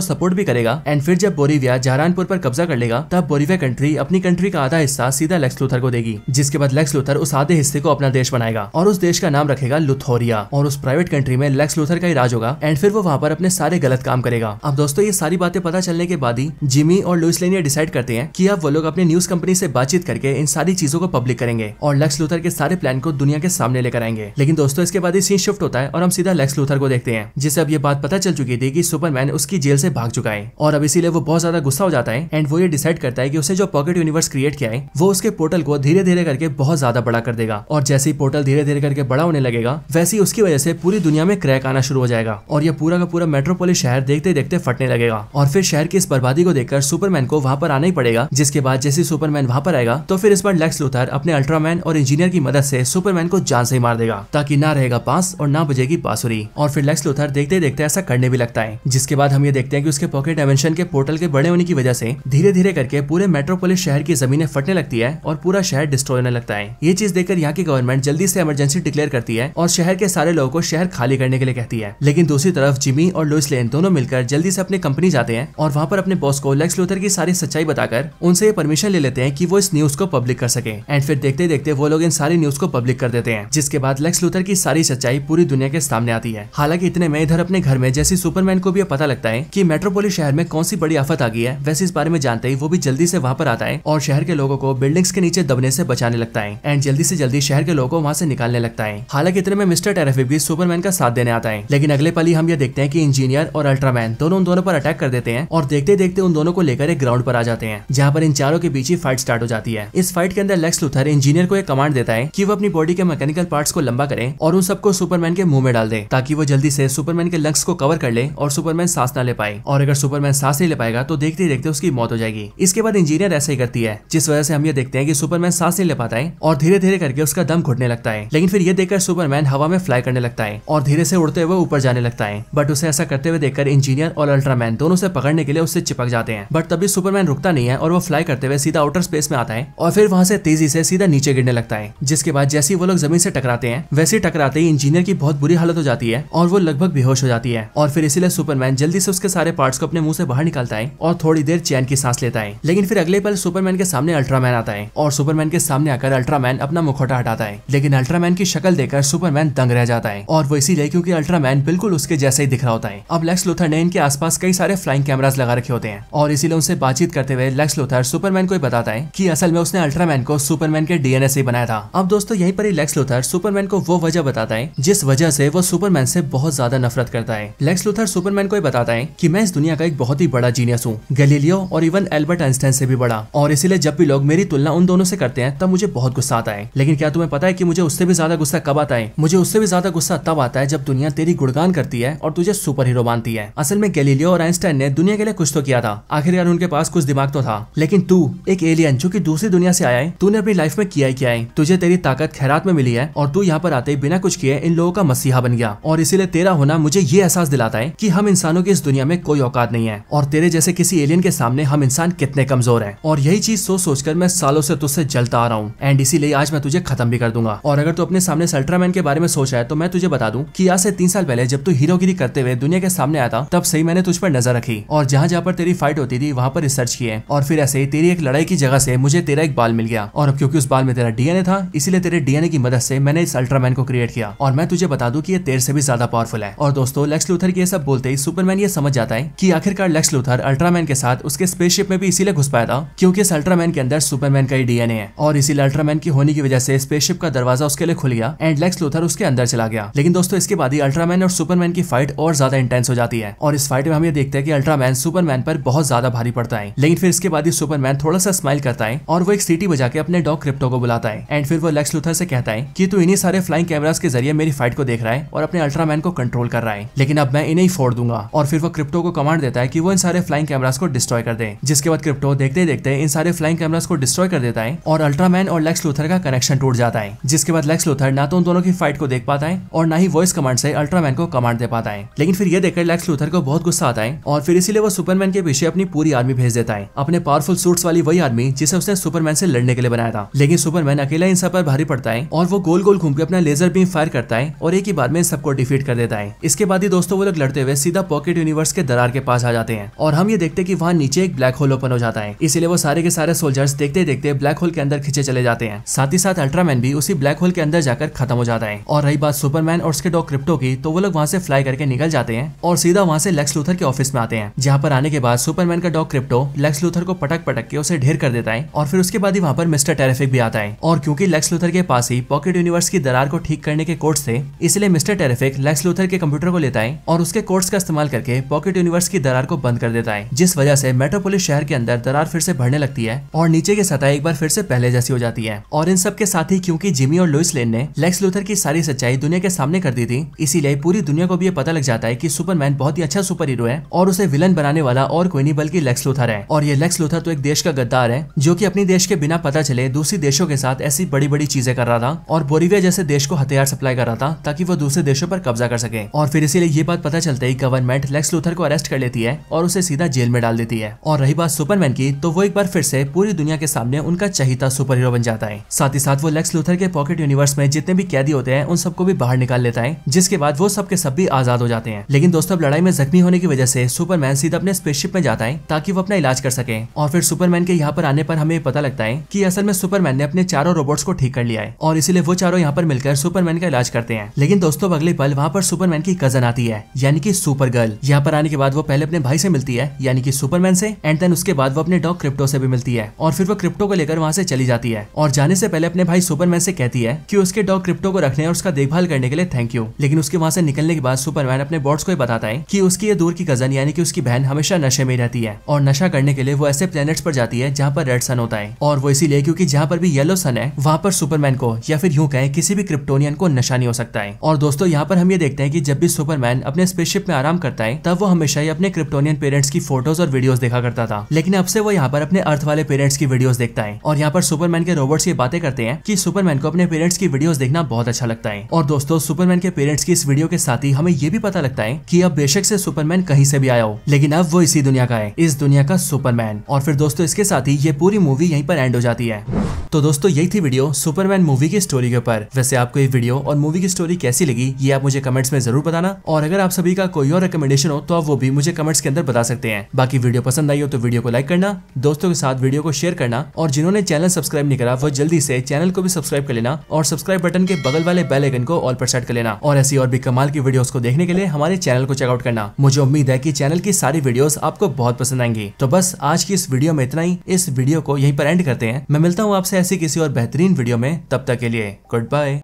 S1: सपोर्ट भी करेगा। एंड फिर जब बोरिविया जहरानपुर पर कब्जा कर लेगा तब बोरिविया कंट्री अपनी कंट्री का आधा हिस्सा सीधा लेक्स लूथर को देगी, जिसके बाद लेक्स लूथर उस आधे हिस्से को अपना देश बनाएगा और उस देश का नाम रखेगा लुथोरिया और उस प्राइवेट कंट्री में लेक्स लूथर का ही राज होगा एंड फिर वो वहाँ पर अपने सारे गलत काम करेगा। अब दोस्तों ये सारी बातें पता चलने के बाद ही जिमी और लुइस लेन ये डिसाइड करते हैं कि अब वो लोग अपने न्यूज कंपनी से बातचीत करके इन सारी चीजों को पब्लिक करेंगे और लेक्स लूथर के सारे प्लान को दुनिया के सामने लेकर आएंगे। लेकिन दोस्तों इसके बाद ही सीन शिफ्ट होता है और हम सीधा लेक्स लूथर को देखते हैं, जिसे अब ये बात पता चल चुकी थी कि सुपरमैन उसकी जेल से भाग चुका है और अब इसीलिए वो बहुत ज्यादा गुस्सा हो जाता है एंड वो ये डिसाइड करता है कि उसे जो पॉकेट यूनिवर्स क्रिएट किया है वो उसके पोर्टल को धीरे धीरे करके बहुत ज्यादा बड़ा कर देगा और जैसे ही पोर्टल धीरे धीरे करके बड़ा होने लगेगा वैसे ही उसकी वजह से पूरी दुनिया में क्रैक आना शुरू हो जाएगा और यह पूरा का पूरा मेट्रोपोलिस शहर देखते देखते फटने लगेगा और फिर शहर की इस बर्बादी को देखकर सुपरमैन को वहाँ पर आना ही पड़ेगा। जिसके बाद जैसे सुपरमैन वहाँ पर आएगा तो फिर इस बार लेक्स लूथर अपने अल्ट्रामैन और इंजीनियर की मदद से सुपरमैन को जान से ही मार देगा, ताकि ना रहेगा बांस और ना बजेगी बांसुरी। और फिर लेक्स लूथर देखते देखते ऐसा करने भी लगता है, जिसके बाद हम ये देखते हैं कि उसके पॉकेट डायमेंशन के पोर्टल के बड़े होने की वजह से धीरे धीरे करके पूरे मेट्रोपोलिस शहर की जमीनें फटने लगती है और पूरा शहर डिस्ट्रॉय होने लगता है। ये चीज देखकर यहाँ की गवर्नमेंट जल्दी से इमरजेंसी डिक्लेयर करती है और शहर के सारे लोगों को शहर खाली करने के लिए कहती है। लेकिन दूसरी तरफ जिमी और लुइस लेन दोनों मिलकर जल्दी से अपनी कंपनी जाते हैं और वहाँ पर अपने बॉस को लेक्स लूथर की सारी सच्चाई बताकर उनसे ये परमिशन ले लेते हैं कि वो इस न्यूज को पब्लिक कर सके एंड फिर देखते देखते वो लोग इन सारी न्यूज को पब्लिक कर देते हैं, जिसके बाद लेक्स लूथर की सारी सच्चाई पूरी दुनिया के सामने आती है। हालांकि इतने में इधर अपने घर में जैसे सुपरमैन को भी पता लगता है कि मेट्रोपोलिस शहर में कौन सी बड़ी आफत आ गई है, वैसे इस बारे में जानते ही वो भी जल्दी से वहाँ पर आता है और शहर के लोगों को बिल्डिंग्स के नीचे दबने से बचाने लगता है एंड जल्दी से जल्दी शहर के लोगों को वहाँ से निकालने लगता है। हालांकि इतने में मिस्टर टेरेफिक भी सुपरमैन का साथ देने आता है, लेकिन अगले पल ही हम ये देखते हैं कि इंजीनियर और अल्ट्रामैन दोनों उन दोनों पर अटैक कर देते हैं और देखते देखते उन दोनों को लेकर एक ग्राउंड पर आ जाते हैं, जहाँ पर इन चारों के बीच ही फाइट स्टार्ट हो जाती है। इस फाइट के अंदर लेक्स लूथर इंजीनियर को एक कमांड देता है कि वो अपनी बॉडी के मैकेनिकल पार्ट्स को लंबा करे और उन सबको सुपरमैन के मुंह में डाल दे, ताकि वो जल्दी से सुपरमैन के लंग्स को कवर कर ले और सुपरमैन सांस ना ले पाए, और अगर सुपरमैन सांस नहीं ले पाएगा तो देखते देखते उसकी मौत हो जाएगी। इसके बाद इंजीनियर ऐसा ही करती है, जिस वजह से हम ये देखते हैं कि सुपरमैन सांस नहीं ले पाता है और धीरे धीरे करके उसका दम घुटने लगता है। लेकिन फिर ये देखकर सुपरमैन हवा में फ्लाई करने लगता है और धीरे से उड़ते हुए ऊपर जाने लगता है, बट उसे ऐसा करते हुए देखकर इंजीनियर और अल्ट्रामैन दोनों से पकड़ने के लिए उससे चिपक जाते हैं। बट तभी सुपरमैन रुकता नहीं है और वो फ्लाई करते हुए सीधा आउटर स्पेस में आता है और फिर वहां से तेजी से सीधा नीचे गिरने लगता है। जिसके बाद जैसे ही वो लोग जमीन से टकराते हैं वैसे टकराते ही इंजीनियर की बहुत बुरी हालत हो जाती है और वो लगभग बेहोश हो जाती है और फिर इसीलिए सुपरमैन जल्दी से उसके सारे पार्ट्स को अपने मुंह से बाहर निकालता है और थोड़ी देर चैन की सांस लेता है। लेकिन फिर अगले पल सुपरमैन के सामने अल्ट्रामैन आता है और सुपरमैन के सामने आकर अल्ट्रामैन अपना मुखौटा हटाता है, लेकिन अल्ट्रामैन की शक्ल देखकर सुपरमैन दंग रह जाता है और वो इसीलिए क्योंकि अल्ट्रामैन बिल्कुल उसके जैसा ही दिख रहा होता है। अब लेक्स लूथर ने इनके आसपास कई सारे फ्लाइंग कैमरास लगा रखे होते हैं और इसीलिए उनसे बातचीत करते हुए लेक्स लूथर सुपरमैन को बताता है कि असल में उसने अल्ट्रामैन को सुपरमैन के डीएनए से बनाया था। अब दोस्तों यहीं पर ही लेक्स लूथर सुपरमैन को वो वजह बताता है जिस वजह से वो सुपरमैन से बहुत ज्यादा नफरत करता है। लेक्स लूथर सुपरमैन को बताता है कि मैं इस दुनिया का एक बहुत ही बड़ा जीनियस हूँ, गैलीलियो और इवन एल्बर्ट आइंस्टाइन से भी बड़ा, और इसीलिए जब भी लोग मेरी तुलना उन दोनों से करते हैं तब मुझे बहुत गुस्सा आता है। लेकिन क्या तुम्हें पता है कि मुझे उससे भी ज्यादा गुस्सा कब आता है? मुझे उससे भी ज्यादा गुस्सा तब आता है जब दुनिया तेरी गुणगान करती है और तुझे सुपर हीरो मानती है। असल में गैलीलियो और आइंस्टाइन ने दुनिया के लिए कुछ तो किया था, आखिरकार उनके पास कुछ दिमाग तो था, लेकिन तू एक एलियन जो कि दूसरी दुनिया से आया है, तूने अपनी लाइफ में किया ही क्या है? तुझे तेरी ताकत खैरात में मिली मिली है और तू यहाँ पर आते ही बिना कुछ किए इन लोगों का मसीहा बन गया, और इसीलिए तेरा होना मुझे ये एहसास दिलाता है कि हम इंसानों की इस दुनिया में कोई औकात नहीं है और तेरे जैसे किसी एलियन के सामने हम इंसान कितने कमजोर हैं। और यही चीज सोच सोचकर मैं सालों से तुझसे जलता आ रहा हूँ एंड इसीलिए आज मैं तुझे खत्म भी कर दूंगा। और अगर तू अपने सामने अल्ट्रामैन के बारे में सोच रहा है तो मैं तुझे बता दूं कि आज से 3 साल पहले जब तू हीरोगिरी करते हुए दुनिया के सामने आया था तब सही मैंने तुझ पर नजर रखी और जहाँ जहाँ पर तेरी फाइट होती थी वहाँ पर रिसर्च किए और फिर ऐसे ही तेरी एक लड़ाई की जगह से मुझे तेरा एक बाल मिल गया और अब क्योंकि उस बाल में तेरा डीएनए था इसीलिए तेरे डीएनए की मदद से मैंने इस अल्ट्रामैन को क्रिएट किया और मैं तुझे बता दूं कि ये तेरे से भी ज्यादा पावरफुल है। और दोस्तों लेक्स लूथर की ये सब बोलते ही सुपरमैन ये समझ जाता है कि आखिरकार लेक्स लूथर अल्ट्रामैन के साथ उसके स्पेसशिप में भी इसीलिए घुस पाया था क्योंकि इस अल्ट्रामैन के अंदर सुपरमैन का ही डीएनए है और इसीलिए अल्ट्रामैन की होने की वजह से स्पेसशिप का दरवाजा उसके लिए खुल गया एंड लेक्स लूथर उसके अंदर चला गया। लेकिन दोस्तों इसके बाद ही अल्ट्रामैन और सुपरमैन की फाइट और ज्यादा इंटेंस हो जाती है और इस फाइट में हम ये देखते हैं कि अल्ट्रामैन सुपरमैन पर बहुत ज्यादा भारी पड़ता है। लेकिन फिर इसके बाद ही सुपरमैन थोड़ा सा स्माइल करता है और वो एक सीटी बजा के अपने डॉग क्रिप्टो को बुलाता है एंड फिर वो लेक्स लूथर से कहता है कि तू इन्हीं सारे फ्लाइंग कैमरास के जरिए मेरी फाइट को देख रहा है और अपने अल्ट्रामैन को कंट्रोल कर रहा है, लेकिन अब मैं इन्हें ही फोड़ दूंगा। और फिर वो क्रिप्टो को कमांड देता है कि वो इन सारे फ्लाइंग कैमरास को डिस्ट्रॉय कर दे, जिसके बाद क्रिप्टो देखते देखते इन सारे फ्लाइंग कैमरास को डिस्ट्रॉय कर देता है और अल्ट्रामैन और लेक्स लूथर का कनेक्शन टूट जाता है। जिसके बाद लेक्स लूथर ना तो उन दोनों की फाइट को देख पाता है और ना ही वॉइस कमांड से अल्ट्रामैन को कमांड दे पाता है। लेकिन फिर ये देखकर लेक्स लूथर को बहुत गुस्सा आता है और फिर इसीलिए वो सुपरमैन के पीछे अपनी पूरी आर्मी भेज देता है, अपने पावरफुल सूट्स वाली वही आर्मी जिसे उसने सुपरमैन से लड़ने के लिए बनाया था। लेकिन सुपरमैन अकेला इन सब पर भारी पड़ता है और वो गोल गोल घूम के अपना लेजर बीम फायर करता है और एक ही बार में सबको डिफीट कर देता है। इसके बाद ही दोस्तों वो लोग लड़ते हुए सीधा पॉकेट यूनिवर्स के दरार के पास आ जाते हैं और हम ये देखते हैं कि वहाँ नीचे एक ब्लैक होल ओपन हो जाता है। इसीलिए वो सारे के सारे सोल्जर्स देखते देखते ब्लैक होल के अंदर खींचे चले जाते हैं। साथ ही साथ अल्ट्रामैन भी उसी ब्लैक होल के अंदर जाकर खत्म हो जाता है। और रही बात सुपरमैन और उसके डॉग क्रिप्टो की, तो वो लोग वहाँ से फ्लाई करके निकल जाते हैं और सीधा वहाँ से लेक्स लूथर के ऑफिस में आते हैं, जहाँ पर आने के बाद सुपरमैन का डॉग क्रिप्टो लेक्स लूथर को पटक पटक के उसे ढेर कर देता है और फिर उसके बाद ही वहाँ पर मिस्टर टेरिफिक भी आता है। और क्योंकि लेक्स लूथर के पास ही पॉकेट यूनिवर्स की दरार को ठीक करने के कोड्स थे, इसलिए मिस्टर टेरिफिक लेक्स लूथर के कंप्यूटर को लेता है और उसके कोड्स का इस्तेमाल करके पॉकेट यूनिवर्स की दरार को बंद कर देता है, जिस वजह से मेट्रोपोलिस शहर के अंदर दरार फिर से बढ़ने लगती है और नीचे की सतह एक बार फिर से पहले जैसी हो जाती है। और इन सब के साथ ही क्योंकि जिमी और लुइस लेन ने लेक्स लूथर की सारी सच्चाई दुनिया के सामने कर दी थी, इसीलिए पूरी दुनिया को भी ये पता लग जाता है कि सुपरमैन बहुत ही अच्छा सुपर हीरो है और उसे विलन बनाने वाला और कोई नहीं बल्कि लेक्स लूथर है। और ये लेक्स लूथर तो एक देश का गद्दार है जो कि अपनी देश के बिना पता चले दूसरी देशों के साथ ऐसी बड़ी बड़ी चीजें कर रहा था और बोरीविया जैसे देश को हथियार सप्लाई कर रहा था ताकि वो दूसरे देशों पर कब्जा कर सके। और फिर इसीलिए ये बात पता चलते ही गवर्नमेंट लेक्स लूथर को अरेस्ट कर लेती है और उसे सीधा जेल में डाल देती है। और रही बात सुपरमैन की, तो वो एक बार फिर से पूरी दुनिया के सामने उनका चहीता सुपर हीरो बन जाता है। साथ ही साथ वो लेक्स लूथर के पॉकेट यूनिवर्स में जितने भी कैदी होते हैं उन सबको भी बाहर निकाल लेता है, जिसके बाद वो सब के सब भी आजाद हो जाते हैं। लेकिन दोस्तों अब लड़ाई में जख्मी होने की वजह से सुपरमैन सीधा अपने स्पेसशिप में जाता है ताकि वो अपना इलाज कर सके। और फिर सुपरमैन के यहाँ पर आने पर हमें पता लगता है कि असल में सुपरमैन ने अपने चारों रोबोट्स को ठीक कर लिया है और इसीलिए वो चारों यहाँ पर मिलकर सुपरमैन का इलाज करते हैं। लेकिन दोस्तों अगले पल वहाँ पर सुपरमैन की कजन आती है, यानी कि सुपर गर्ल। यहाँ पर आने के बाद वो पहले अपने भाई से मिलती है, यानी कि सुपरमैन से, एंड देन उसके बाद वो अपने डॉग क्रिप्टो से भी मिलती है और फिर वो क्रिप्टो को लेकर वहाँ से चली जाती है। और जाने से पहले अपने भाई सुपरमैन से कहती है कि उसके डॉग क्रिप्टो को रखने और उसका देखभाल करने के लिए थैंक यू। लेकिन उसके वहाँ से निकलने के बाद सुपरमैन अपने बॉट्स को बताता है कि उसकी ये दूर की कजन यानी कि उसकी बहन हमेशा नशे में रहती है और नशा करने के लिए वो ऐसे प्लैनेट्स पर जाती है जहाँ पर रेड सन होता है। और वो इसीलिए क्योंकि जहाँ पर भी येलो सन है वहाँ पर सुपरमैन को या फिर यूं कहें किसी भी क्रिप्टोनियन को नशा नहीं हो सकता है। और दोस्तों यहाँ पर हम ये देखते हैं कि जब भी सुपरमैन अपने स्पेसशिप में आराम करता है तब वो हमेशा ही अपने क्रिप्टोनियन पेरेंट्स की फोटोज और वीडियोस देखा करता था, लेकिन अब से वो यहाँ पर अपने अर्थ वाले पेरेंट्स की वीडियोस देखता है। और यहाँ पर सुपरमैन के रोबोट्स ये बातें करते हैं कि सुपरमैन को अपने पेरेंट्स की वीडियोस देखना बहुत अच्छा लगता है। और दोस्तों सुपरमैन के पेरेंट्स की इस वीडियो के साथ ही हमें ये भी पता लगता है कि अब बेशक से सुपरमैन कहीं से भी आया हो, लेकिन अब वो इसी दुनिया का है, इस दुनिया का सुपरमैन। और फिर दोस्तों इसके साथ ही ये पूरी मूवी यहीं पर एंड हो जाती है। तो दोस्तों यही थी वीडियो सुपरमैन मूवी की स्टोरी के ऊपर। वैसे आपको ये वीडियो और मूवी की स्टोरी कैसी लगी ये आप मुझे कमेंट्स में जरूर बताना, और अगर आप सभी का कोई और रिकमेंडेशन हो तो आप वो भी मुझे कमेंट्स के अंदर बता सकते हैं। बाकी वीडियो पसंद आई हो तो वीडियो को लाइक करना, दोस्तों के साथ वीडियो को शेयर करना, और जिन्होंने चैनल सब्सक्राइब नहीं करा वो जल्दी से चैनल को भी सब्सक्राइब कर लेना और सब्सक्राइब बटन के बगल वाले बेल आइकन को ऑल पर सेट कर लेना। और ऐसी और भी कमाल की वीडियोस को देखने के लिए हमारे चैनल को चेकआउट करना। मुझे उम्मीद है कि चैनल की सारी वीडियोस आपको बहुत पसंद आएंगी। तो बस आज की इस वीडियो में इतना ही। इस वीडियो को यहीं पर एंड करते हैं। मैं मिलता हूँ आपसे ऐसी किसी और बेहतरीन वीडियो में, तब तक के लिए गुड बाय।